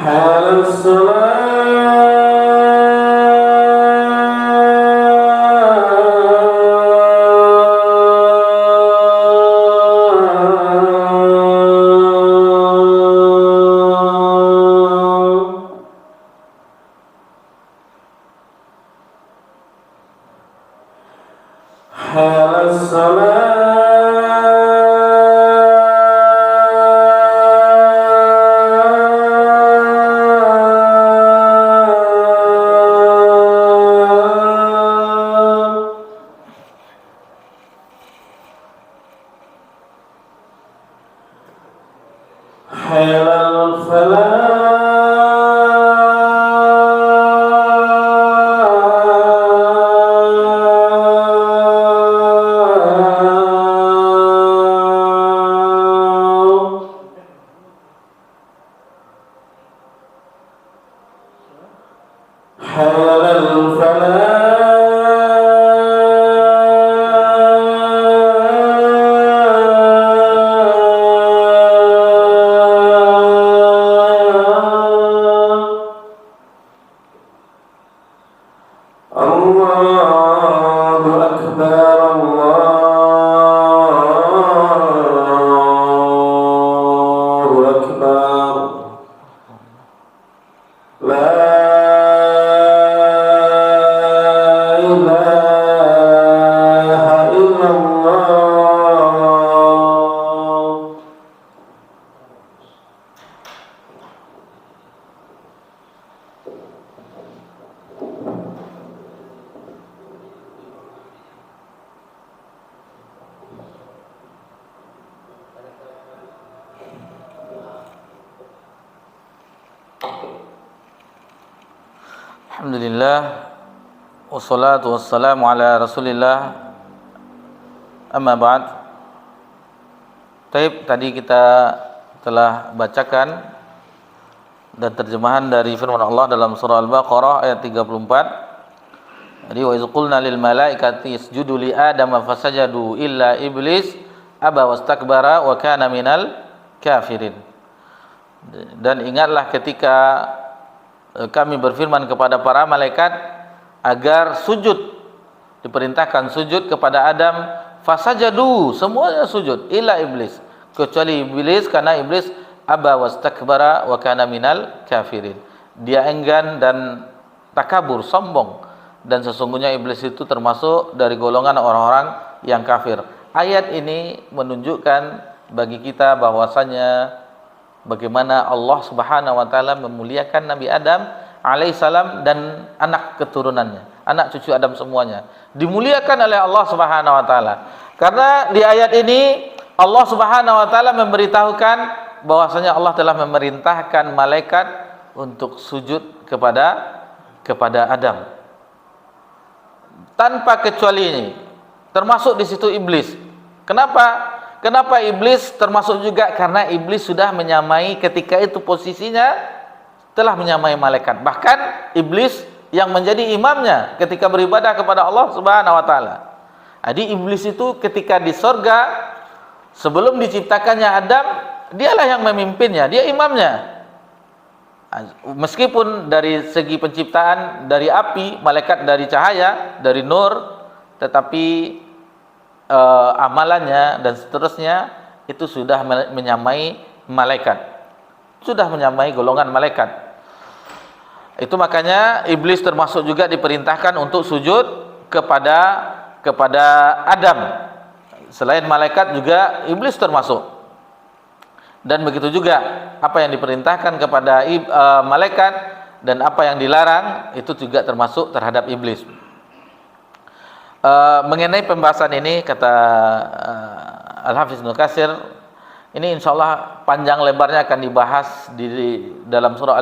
Halas Alhamdulillah, wassalatu wassalamu ala Rasulillah, amma ba'd. Tadi kita telah bacakan dan terjemahan dari firman Allah dalam surah Al-Baqarah ayat 34. Jadi wa iz qulna lil malaikati isjudu li adama fasajadu illa iblis aba wastakbara wa kana minal kafirin. Dan ingatlah ketika kami berfirman kepada para malaikat agar sujud, diperintahkan sujud kepada Adam, fasajadu, semuanya sujud, illa iblis, kecuali iblis, karena iblis aba wastakbara wa kana minal kafirin, dia enggan dan takabur, sombong, dan sesungguhnya iblis itu termasuk dari golongan orang-orang yang kafir. Ayat ini menunjukkan bagi kita bahwasanya bagaimana Allah Subhanahu wa taala memuliakan Nabi Adam alaihissalam dan anak keturunannya, anak cucu Adam semuanya dimuliakan oleh Allah Subhanahu wa taala. Karena di ayat ini Allah Subhanahu wa taala memberitahukan bahwasanya Allah telah memerintahkan malaikat untuk sujud kepada Adam tanpa kecuali ini, termasuk di situ iblis. Kenapa iblis termasuk juga? Karena iblis sudah menyamai, ketika itu posisinya telah menyamai malaikat. Bahkan iblis yang menjadi imamnya ketika beribadah kepada Allah Subhanahu wa taala. Jadi iblis itu ketika di sorga, sebelum diciptakannya Adam, dialah yang memimpinnya, dia imamnya. Meskipun dari segi penciptaan dari api, malaikat dari cahaya, dari nur, tetapi amalannya dan seterusnya itu sudah menyamai malaikat, sudah menyamai golongan malaikat. Itu makanya iblis termasuk juga diperintahkan untuk sujud kepada Adam. Selain malaikat juga iblis termasuk. Dan begitu juga apa yang diperintahkan kepada malaikat dan apa yang dilarang itu juga termasuk terhadap iblis. Mengenai pembahasan ini, kata Al-Hafiz Ibnu Katsir, ini insyaallah panjang lebarnya akan dibahas di dalam surah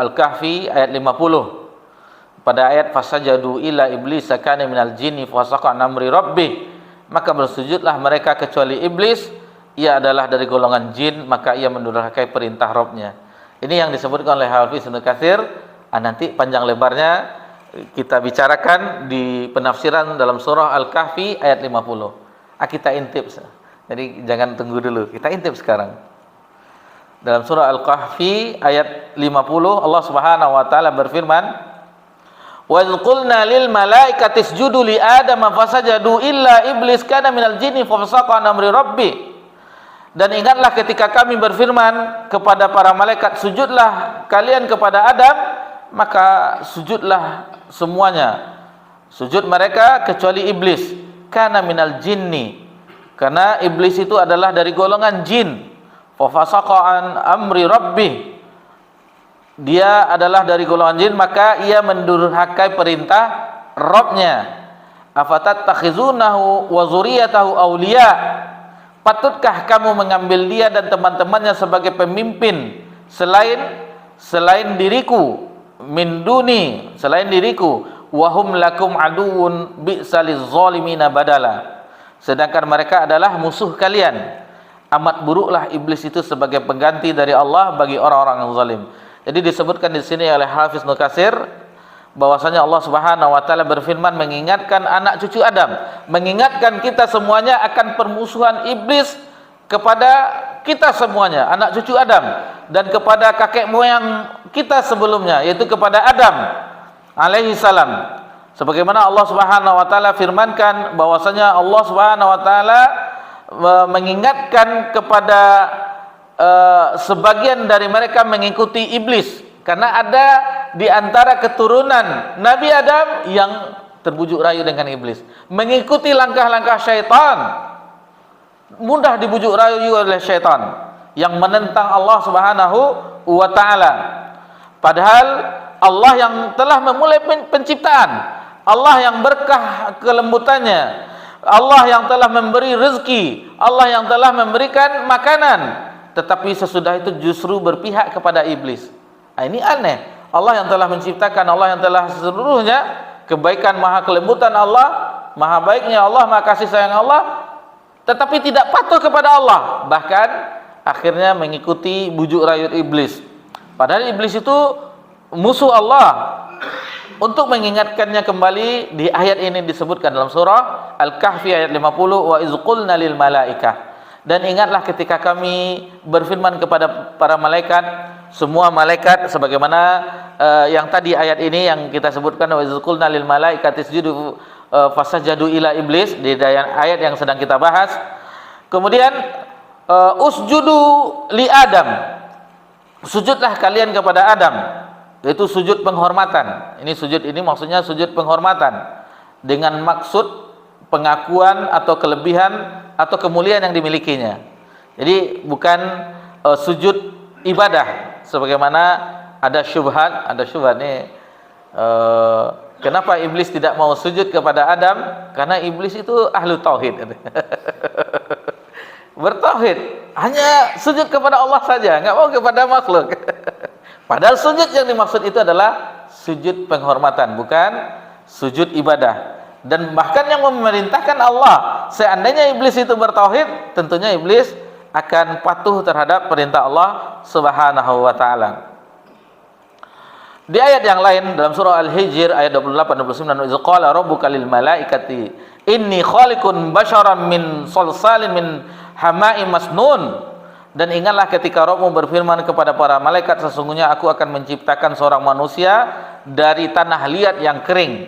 Al-Kahfi ayat 50. Pada ayat fasajadu illa iblis kana minal jinni fasaqa an amri rabbih, maka bersujudlah mereka kecuali iblis, ia adalah dari golongan jin, maka ia mendurhakai perintah Rabb-nya. Ini yang disebutkan oleh Al-Hafiz Ibnu Katsir. Nanti panjang lebarnya kita bicarakan di penafsiran dalam surah Al-Kahfi ayat 50. Kita intip. Jadi jangan tunggu dulu, kita intip sekarang. Dalam surah Al-Kahfi ayat 50 Allah Subhanahu wa taala berfirman, "Wa idz qulna lil malaikati isjudu li adama fasajadu illa iblis kana minal jinni fafasaqa an amri rabbih." Dan ingatlah ketika kami berfirman kepada para malaikat, sujudlah kalian kepada Adam, maka sujudlah semuanya, sujud mereka kecuali iblis, kana minal jinni, karena iblis itu adalah dari golongan jin, fafasaqa an amri rabbih, dia adalah dari golongan jin, maka ia mendurhakai perintah Rabb-nya. Afatattakhizunahu wa dzurriyyatahu awliya, patutkah kamu mengambil dia dan teman-temannya sebagai pemimpin selain diriku, min duni, selain diriku, wahum lakum aduun bi'saliz zalimina badala, sedangkan mereka adalah musuh kalian, amat buruklah iblis itu sebagai pengganti dari Allah bagi orang-orang yang zalim. Jadi disebutkan di sini oleh Hafiz Ibnu Katsir bahwasanya Allah Subhanahu wa taala berfirman mengingatkan anak cucu Adam, mengingatkan kita semuanya akan permusuhan iblis kepada kita semuanya, anak cucu Adam, dan kepada kakek moyang kita sebelumnya, yaitu kepada Adam alaihi salam. Sebagaimana Allah Subhanahu wa taala firmankan bahwasanya Allah Subhanahu wa taala mengingatkan kepada sebagian dari mereka mengikuti iblis, karena ada di antara keturunan Nabi Adam yang terbujuk rayu dengan iblis, mengikuti langkah-langkah syaitan, mudah dibujuk rayu oleh syaitan yang menentang Allah Subhanahu wa taala. Padahal Allah yang telah memulai penciptaan, Allah yang berkah kelembutannya, Allah yang telah memberi rezeki, Allah yang telah memberikan makanan, tetapi sesudah itu justru berpihak kepada iblis. Ini aneh. Allah yang telah menciptakan, Allah yang telah seluruhnya kebaikan, maha kelembutan Allah, maha baiknya Allah, maha kasih sayang Allah, tetapi tidak patuh kepada Allah, bahkan akhirnya mengikuti bujuk rayu iblis. Padahal iblis itu musuh Allah. Untuk mengingatkannya kembali, di ayat ini disebutkan dalam surah Al-Kahfi ayat 50, wa iz qulna lil malaikah, dan ingatlah ketika kami berfirman kepada para malaikat, semua malaikat, sebagaimana yang tadi ayat ini yang kita sebutkan, wa iz qulna lil malaikati isjudu fasajadu ila iblis, di ayat yang sedang kita bahas. Kemudian usjudu li Adam, sujudlah kalian kepada Adam, yaitu sujud penghormatan. Ini sujud ini maksudnya sujud penghormatan dengan maksud pengakuan atau kelebihan atau kemuliaan yang dimilikinya. Jadi bukan sujud ibadah sebagaimana ada syubhat nih, kenapa iblis tidak mau sujud kepada Adam? Karena iblis itu ahlu tauhid. Bertauhid, hanya sujud kepada Allah saja, nggak mau kepada makhluk. Padahal sujud yang dimaksud itu adalah sujud penghormatan, bukan sujud ibadah. Dan bahkan yang memerintahkan Allah, seandainya iblis itu bertauhid, tentunya iblis akan patuh terhadap perintah Allah Subhanahu wa taala. Di ayat yang lain dalam surah Al-Hijr ayat 28 29, "Idz qala rabbuka lil malaikati inni khaliqun basyaran min salsalin min hama'im masnun." Dan ingatlah ketika Rabbmu berfirman kepada para malaikat, sesungguhnya aku akan menciptakan seorang manusia dari tanah liat yang kering,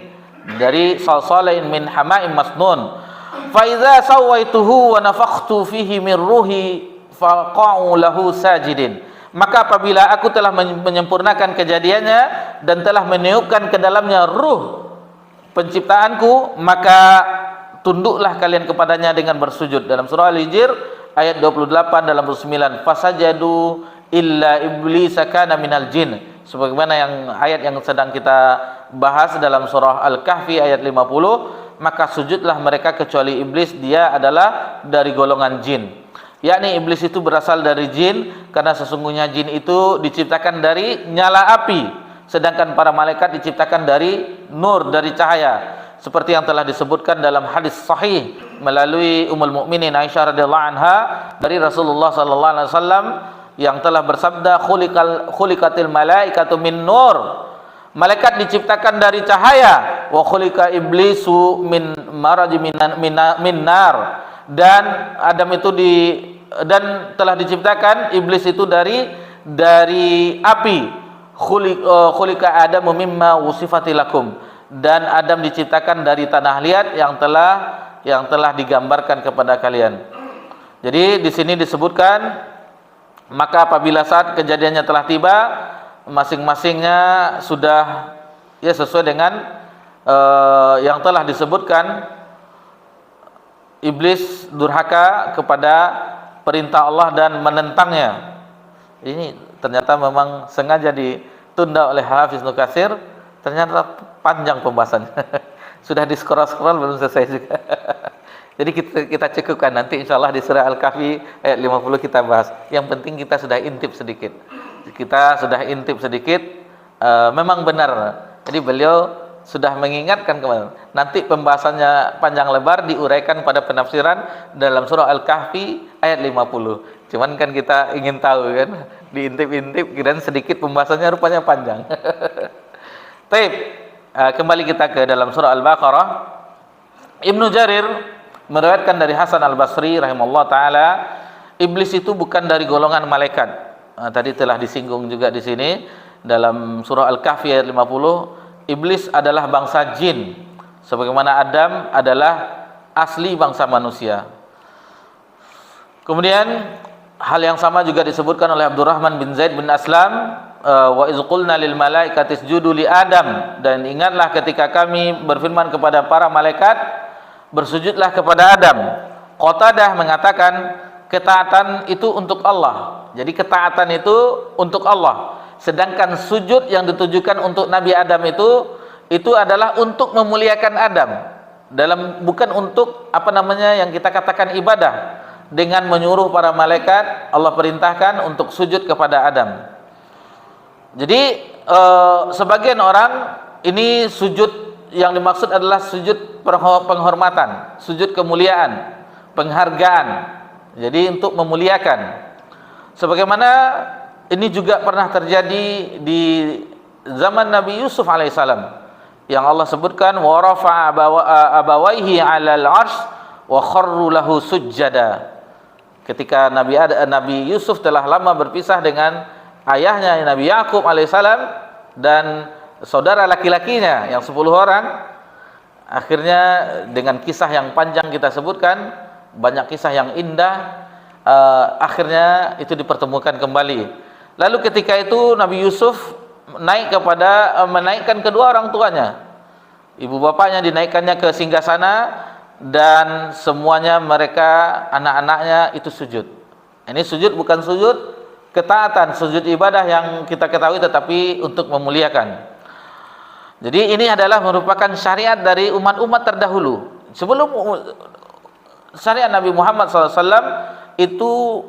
dari salsalin min hama'im masnun. Fa idza sawaituhu wa nafakhtu fihi min ruhi faqa'u lahu sajidin. Maka apabila aku telah menyempurnakan kejadiannya dan telah meniupkan ke dalamnya ruh penciptaanku, maka tunduklah kalian kepadanya dengan bersujud. Dalam surah Al-Hijr ayat 28 dalam 29, fasajadu illa iblisa kana minal jin, sebagaimana yang ayat yang sedang kita bahas dalam surah Al-Kahfi ayat 50, maka sujudlah mereka kecuali iblis, dia adalah dari golongan jin. Yakni iblis itu berasal dari jin, karena sesungguhnya jin itu diciptakan dari nyala api, sedangkan para malaikat diciptakan dari nur, dari cahaya, seperti yang telah disebutkan dalam hadis sahih melalui Ummul Mukminin Aisyah radhiyallahu anha dari Rasulullah sallallahu alaihi wasallam yang telah bersabda, khuliqatil malaikatu min nur, malaikat diciptakan dari cahaya, wa khuliqa iblisu min maraj min nar, dan Adam itu dan telah diciptakan iblis itu dari api, khuliqa Adamu mimma wusifatilakum, dan Adam diciptakan dari tanah liat yang telah digambarkan kepada kalian. Jadi di sini disebutkan, maka apabila saat kejadiannya telah tiba, masing-masingnya sudah ya sesuai dengan yang telah disebutkan, iblis durhaka kepada perintah Allah dan menentangnya. Ini ternyata memang sengaja ditunda oleh Hafiz Ibnu Katsir. Ternyata panjang pembahasannya. Sudah di scroll belum selesai juga. Jadi kita cukupkan, nanti insyaallah di surah Al-Kahfi ayat 50 kita bahas. Yang penting kita sudah intip sedikit. Memang benar. Jadi beliau sudah mengingatkan kemarin. Nanti pembahasannya panjang lebar diuraikan pada penafsiran dalam surah Al-Kahfi ayat 50. Cuman kan kita ingin tahu kan, diintip-intip dan sedikit pembahasannya rupanya panjang. Baik, kembali kita ke dalam surah Al-Baqarah. Ibnu Jarir meriwayatkan dari Hasan Al-Basri rahimahullah taala, iblis itu bukan dari golongan malaikat. Tadi telah disinggung juga di sini dalam surah Al-Kahfi ayat 50, iblis adalah bangsa jin, sebagaimana Adam adalah asli bangsa manusia. Kemudian hal yang sama juga disebutkan oleh Abdurrahman bin Zaid bin Aslam, wa iz qulna lil malaikati isjudu li Adam, dan ingatlah ketika kami berfirman kepada para malaikat, bersujudlah kepada Adam. Qatadah mengatakan ketaatan itu untuk Allah. Jadi ketaatan itu untuk Allah. Sedangkan sujud yang ditujukan untuk Nabi Adam itu adalah untuk memuliakan Adam. Bukan untuk yang kita katakan ibadah. Dengan menyuruh para malaikat, Allah perintahkan untuk sujud kepada Adam. Jadi sebagian orang ini sujud yang dimaksud adalah sujud penghormatan, sujud kemuliaan, penghargaan. Jadi untuk memuliakan. Sebagaimana ini juga pernah terjadi di zaman Nabi Yusuf alaihissalam, yang Allah sebutkan wa rafa'a abawaihi 'alal 'arsy wa kharru lahu sujjada. Ketika Nabi Yusuf telah lama berpisah dengan ayahnya Nabi Yakub alaihissalam dan saudara laki-lakinya yang 10 orang, akhirnya dengan kisah yang panjang kita sebutkan, banyak kisah yang indah, akhirnya itu dipertemukan kembali. Lalu ketika itu Nabi Yusuf menaikkan kedua orang tuanya, ibu bapaknya dinaikkannya ke singgasana, dan semuanya mereka anak-anaknya itu sujud. Ini sujud bukan sujud ketaatan, sujud ibadah yang kita ketahui, tetapi untuk memuliakan. Jadi ini adalah merupakan syariat dari umat-umat terdahulu. Sebelum syariat Nabi Muhammad SAW itu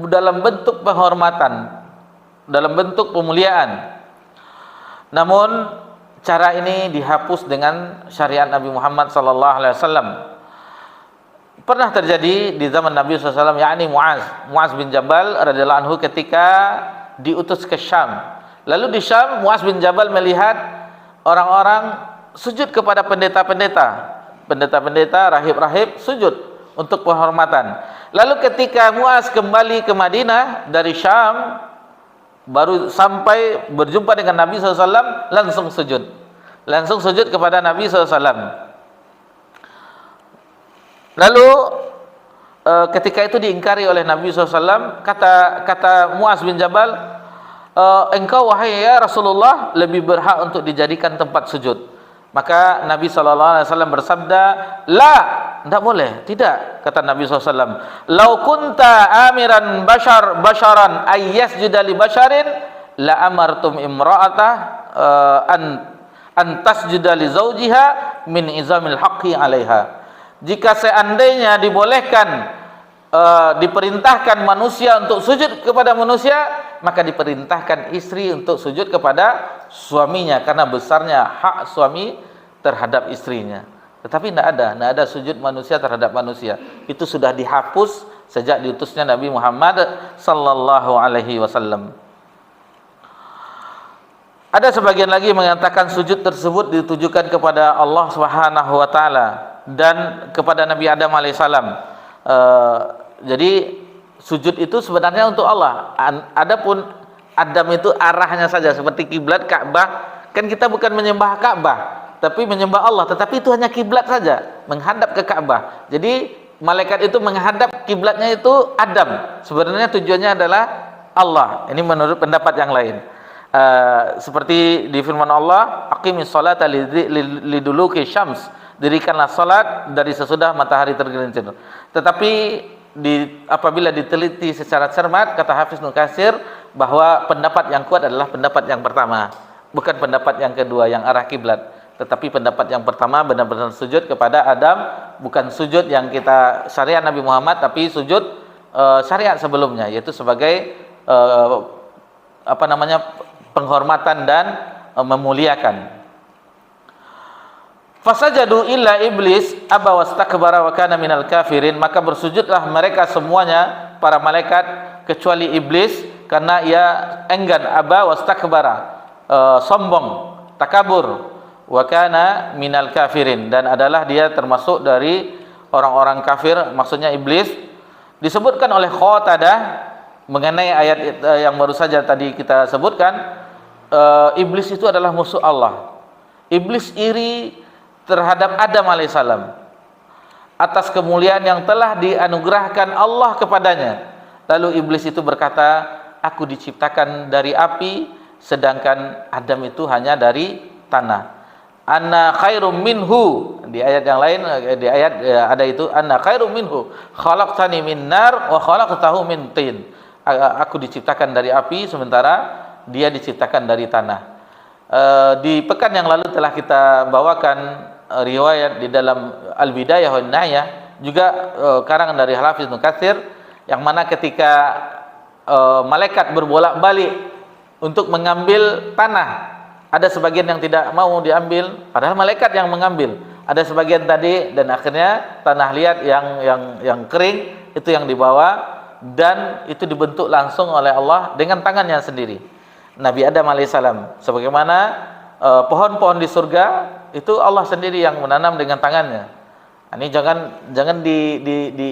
dalam bentuk penghormatan, dalam bentuk pemuliaan. Namun cara ini dihapus dengan syariat Nabi Muhammad SAW. Pernah terjadi di zaman Nabi SAW, yakni Muaz bin Jabal radhiyallahu anhu ketika diutus ke Syam. Lalu di Syam, Muaz bin Jabal melihat orang-orang sujud kepada pendeta-pendeta, rahib-rahib sujud untuk penghormatan. Lalu ketika Muaz kembali ke Madinah dari Syam, baru sampai berjumpa dengan Nabi SAW, langsung sujud kepada Nabi SAW. Lalu ketika itu diingkari oleh Nabi SAW, kata Muaz bin Jabal, engkau wahai ya Rasulullah lebih berhak untuk dijadikan tempat sujud. Maka Nabi SAW bersabda, la, tidak boleh, tidak, kata Nabi SAW. Lau kunta amiran basharan ayyasjuda li basharin la amartum imra'atah an tasjuda li zawjiha min izamil haqqi 'alaiha. Jika seandainya diperintahkan manusia untuk sujud kepada manusia, maka diperintahkan istri untuk sujud kepada suaminya, karena besarnya hak suami terhadap istrinya. Tetapi tidak ada sujud manusia terhadap manusia. Itu sudah dihapus sejak diutusnya Nabi Muhammad sallallahu alaihi wasallam. Ada sebagian lagi mengatakan sujud tersebut ditujukan kepada Allah Subhanahu wa taala dan kepada Nabi Adam alaihissalam. Jadi sujud itu sebenarnya untuk Allah. Adapun Adam itu arahnya saja, seperti kiblat Ka'bah. Kan kita bukan menyembah Ka'bah, tapi menyembah Allah. Tetapi itu hanya kiblat saja, menghadap ke Ka'bah. Jadi malaikat itu menghadap kiblatnya itu Adam. Sebenarnya tujuannya adalah Allah. Ini menurut pendapat yang lain. Seperti di firman Allah, aqimis sholata liduluki syams, dirikanlah salat dari sesudah matahari tergelincir. Tetapi apabila diteliti secara cermat, kata Hafiz Ibnu Katsir, bahwa pendapat yang kuat adalah pendapat yang pertama, bukan pendapat yang kedua yang arah kiblat. Tetapi pendapat yang pertama benar-benar sujud kepada Adam, bukan sujud yang kita syariat Nabi Muhammad, tapi sujud syariat sebelumnya, yaitu sebagai penghormatan dan memuliakan. Fasajadu illa iblis aba wastakbara wa kana minal kafirin, maka bersujudlah mereka semuanya, para malaikat, kecuali iblis, karena ia enggan, aba wastakbara, sombong, takabur, wa kana minal kafirin, dan adalah dia termasuk dari orang-orang kafir, maksudnya iblis. Disebutkan oleh Qatadah mengenai ayat yang baru saja tadi kita sebutkan, iblis itu adalah musuh Allah. Iblis iri terhadap Adam alaihissalam atas kemuliaan yang telah dianugerahkan Allah kepadanya. Lalu iblis itu berkata, aku diciptakan dari api, sedangkan Adam itu hanya dari tanah. Ana khairum minhu. Di ayat yang lain, di ayat ada itu, ana khairum minhu, khalaqtani min nar wa khalaqtahu min tin. Aku diciptakan dari api, sementara dia diciptakan dari tanah. Di pekan yang lalu telah kita bawakan riwayat di dalam Al-Bidayah wa An-Nihayah, juga karangan dari Hafiz Ibnu Katsir, yang mana ketika malaikat berbolak-balik untuk mengambil tanah. Ada sebagian yang tidak mau diambil, padahal malaikat yang mengambil. Ada sebagian tadi, dan akhirnya tanah liat yang kering itu yang dibawa, dan itu dibentuk langsung oleh Allah dengan tangannya sendiri. Nabi Adam alaihissalam, sebagaimana pohon-pohon di surga itu Allah sendiri yang menanam dengan tangannya. Ini jangan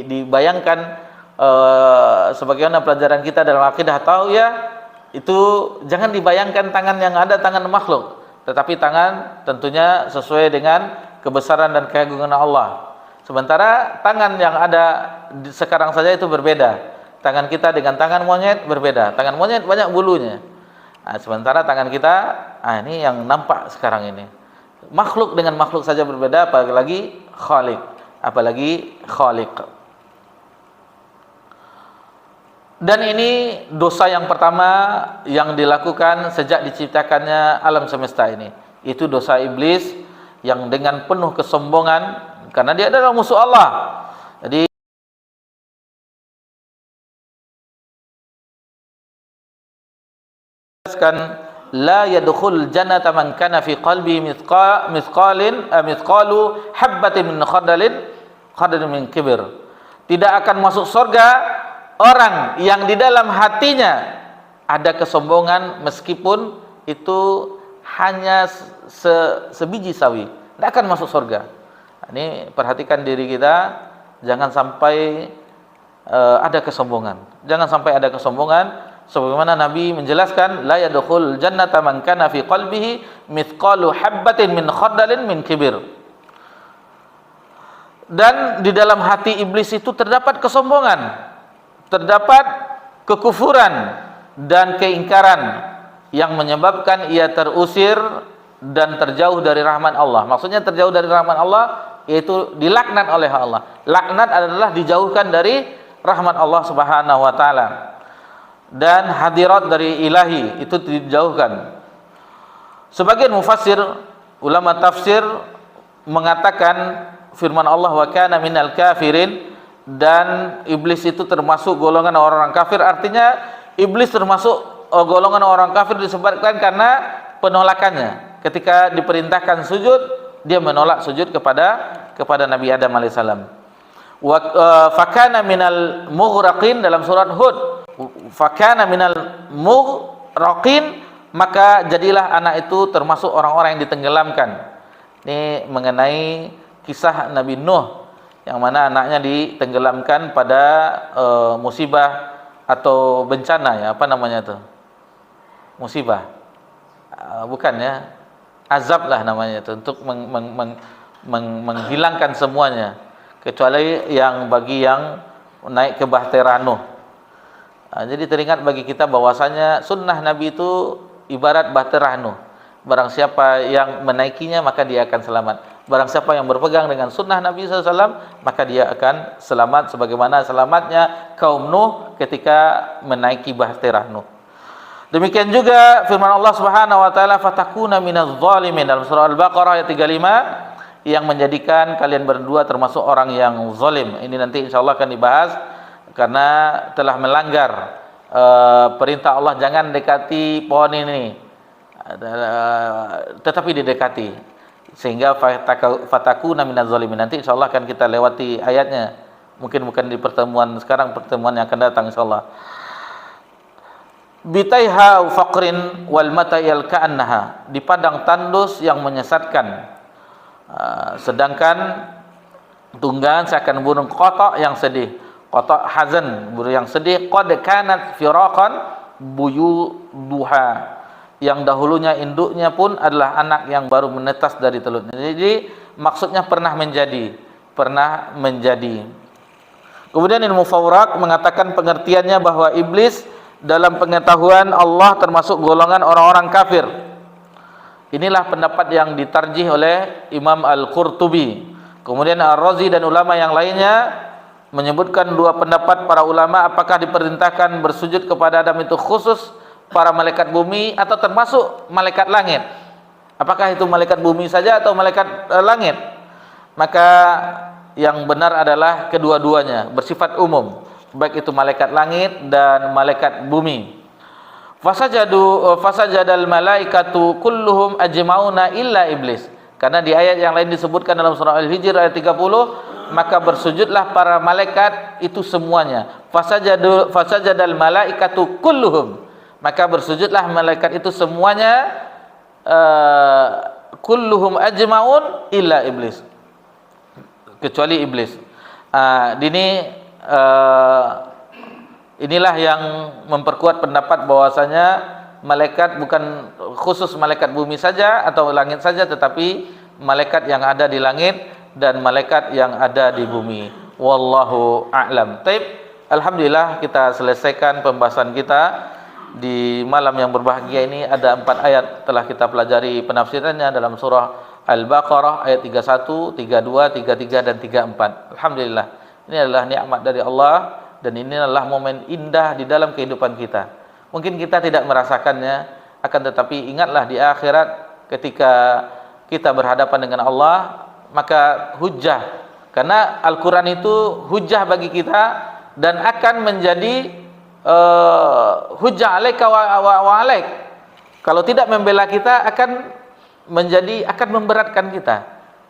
dibayangkan sebagaimana pelajaran kita dalam akidah tauhiyah. Itu jangan dibayangkan tangan yang ada tangan makhluk, tetapi tangan tentunya sesuai dengan kebesaran dan keagungan Allah. Sementara tangan yang ada sekarang saja itu berbeda. Tangan kita dengan tangan monyet berbeda. Tangan monyet banyak bulunya. Nah, sementara tangan kita, ini yang nampak sekarang ini. Makhluk dengan makhluk saja berbeda, apalagi Khaliq. Dan ini dosa yang pertama yang dilakukan sejak diciptakannya alam semesta ini. Itu dosa iblis yang dengan penuh kesombongan, karena dia adalah musuh Allah. Jadi la yadkhul jannata man kana fi qalbi mithqalu habbatin min khardalin min kibir. Tidak akan masuk surga orang yang di dalam hatinya ada kesombongan, meskipun itu hanya sebiji sawi, tidak akan masuk surga. Ini perhatikan diri kita, jangan sampai ada kesombongan. Jangan sampai ada kesombongan. Sebagaimana Nabi menjelaskan, la yadkhul jannata man kana fi qalbihi mithqalu habbatin min khardalin min kibir. Dan di dalam hati iblis itu terdapat kesombongan, terdapat kekufuran dan keingkaran yang menyebabkan ia terusir dan terjauh dari rahmat Allah. Maksudnya terjauh dari rahmat Allah yaitu dilaknat oleh Allah. Laknat adalah dijauhkan dari rahmat Allah Subhanahu wa taala. Dan hadirat dari ilahi itu dijauhkan. Sebagian mufassir, ulama tafsir mengatakan firman Allah wa kana minal kafirin, dan iblis itu termasuk golongan orang kafir. Artinya iblis termasuk golongan orang kafir disebabkan karena penolakannya. Ketika diperintahkan sujud, dia menolak sujud kepada Nabi Adam alaihissalam. Wa fakana minal mughraqin, dalam surat Hud, fakana minal mughraqin, maka jadilah anak itu termasuk orang-orang yang ditenggelamkan. Ini mengenai kisah Nabi Nuh, yang mana anaknya ditenggelamkan pada musibah atau bencana, ya, apa namanya itu? Musibah. Bukan ya, azab lah namanya itu, untuk menghilangkan semuanya, kecuali yang bagi yang naik ke Bahtera Nuh. Jadi teringat bagi kita bahwasanya sunnah Nabi itu ibarat Bahtera Nuh. Barang siapa yang menaikinya maka dia akan selamat. Barang siapa yang berpegang dengan sunnah Nabi SAW, maka dia akan selamat, sebagaimana selamatnya kaum Nuh ketika menaiki Bahtera Nuh. Demikian juga firman Allah Subhanahu wa taala, fatakuna minadh dhalimin, dalam surah Al-Baqarah ayat 35, yang menjadikan kalian berdua termasuk orang yang zalim. Ini nanti insyaallah akan dibahas, karena telah melanggar perintah Allah, jangan dekati pohon ini, tetapi didekati, sehingga fatakuna minadh dhalimin. Nanti insyaallah akan kita lewati ayatnya, mungkin bukan di pertemuan sekarang, pertemuan yang akan datang insyaallah. Bitaiha faqrin wal matayal ka'annaha, di padang tandus yang menyesatkan, sedangkan tunggangan seakan burung qatak yang sedih. Qatak hazan, burung yang sedih. Qad kanat firaqan buyuduha, yang dahulunya induknya pun adalah anak yang baru menetas dari telurnya. Jadi maksudnya pernah menjadi. Kemudian Ibnu Mufawraq mengatakan pengertiannya bahwa iblis dalam pengetahuan Allah termasuk golongan orang-orang kafir. Inilah pendapat yang ditarjih oleh Imam Al-Qurtubi. Kemudian Ar-Razi dan ulama yang lainnya menyebutkan dua pendapat para ulama, apakah diperintahkan bersujud kepada Adam itu khusus para malaikat bumi atau termasuk malaikat langit. Apakah itu malaikat bumi saja atau malaikat langit? Maka yang benar adalah kedua-duanya, bersifat umum, baik itu malaikat langit dan malaikat bumi. fasajadal malaikatu kulluhum ajmauna illa iblis. Karena di ayat yang lain disebutkan dalam surah Al-Hijr ayat 30, maka bersujudlah para malaikat itu semuanya. Fasajadal malaikatu kulluhum, maka bersujudlah malaikat itu semuanya, kulluhum ajmaun illa iblis, kecuali iblis. Inilah yang memperkuat pendapat bahwasanya malaikat bukan khusus malaikat bumi saja atau langit saja, tetapi malaikat yang ada di langit dan malaikat yang ada di bumi. Wallahu a'lam. Taib, alhamdulillah kita selesaikan pembahasan kita di malam yang berbahagia ini. Ada 4 ayat telah kita pelajari penafsirannya dalam surah Al-Baqarah ayat 31, 32, 33 dan 34. Alhamdulillah. Ini adalah nikmat dari Allah dan ini adalah momen indah di dalam kehidupan kita. Mungkin kita tidak merasakannya, akan tetapi ingatlah di akhirat ketika kita berhadapan dengan Allah, maka hujjah, karena Al-Quran itu hujjah bagi kita dan akan menjadi hujjah alaika wa alaik. Kalau tidak membela kita akan memberatkan kita.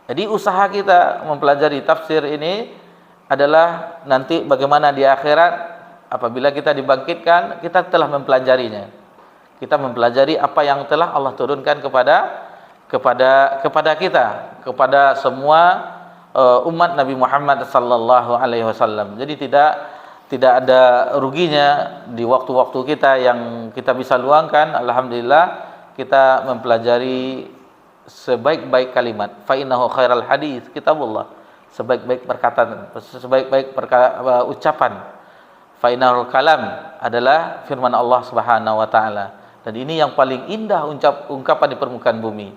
Jadi usaha kita mempelajari tafsir ini adalah nanti bagaimana di akhirat apabila kita dibangkitkan, kita telah mempelajarinya. Kita mempelajari apa yang telah Allah turunkan kepada kita, kepada semua umat Nabi Muhammad sallallahu alaihi wasallam. Jadi tidak ada ruginya di waktu-waktu kita yang kita bisa luangkan. Alhamdulillah kita mempelajari sebaik-baik kalimat. Fa innahu khairal hadis kitabullah. Sebaik-baik perkataan, sebaik-baik ucapan. Fa innal kalam adalah firman Allah Subhanahu wa taala. Dan ini yang paling indah ungkapan di permukaan bumi.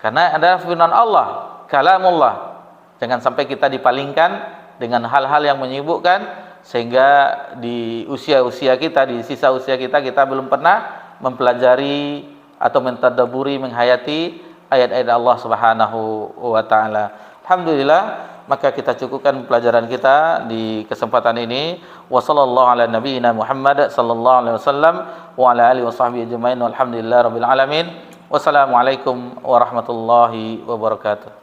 Karena adalah firman Allah, kalamullah. Jangan sampai kita dipalingkan dengan hal-hal yang menyibukkan sehingga di usia-usia kita, di sisa usia kita belum pernah mempelajari atau mentadabburi, menghayati ayat-ayat Allah Subhanahu wa taala. Alhamdulillah, maka kita cukupkan pelajaran kita di kesempatan ini. Wassallallahu ala nabiyyina Muhammad sallallahu alaihi wasallam wa ala alihi washabbihi ajmain walhamdulillahi rabbil alamin. Wassalamualaikum warahmatullahi wabarakatuh.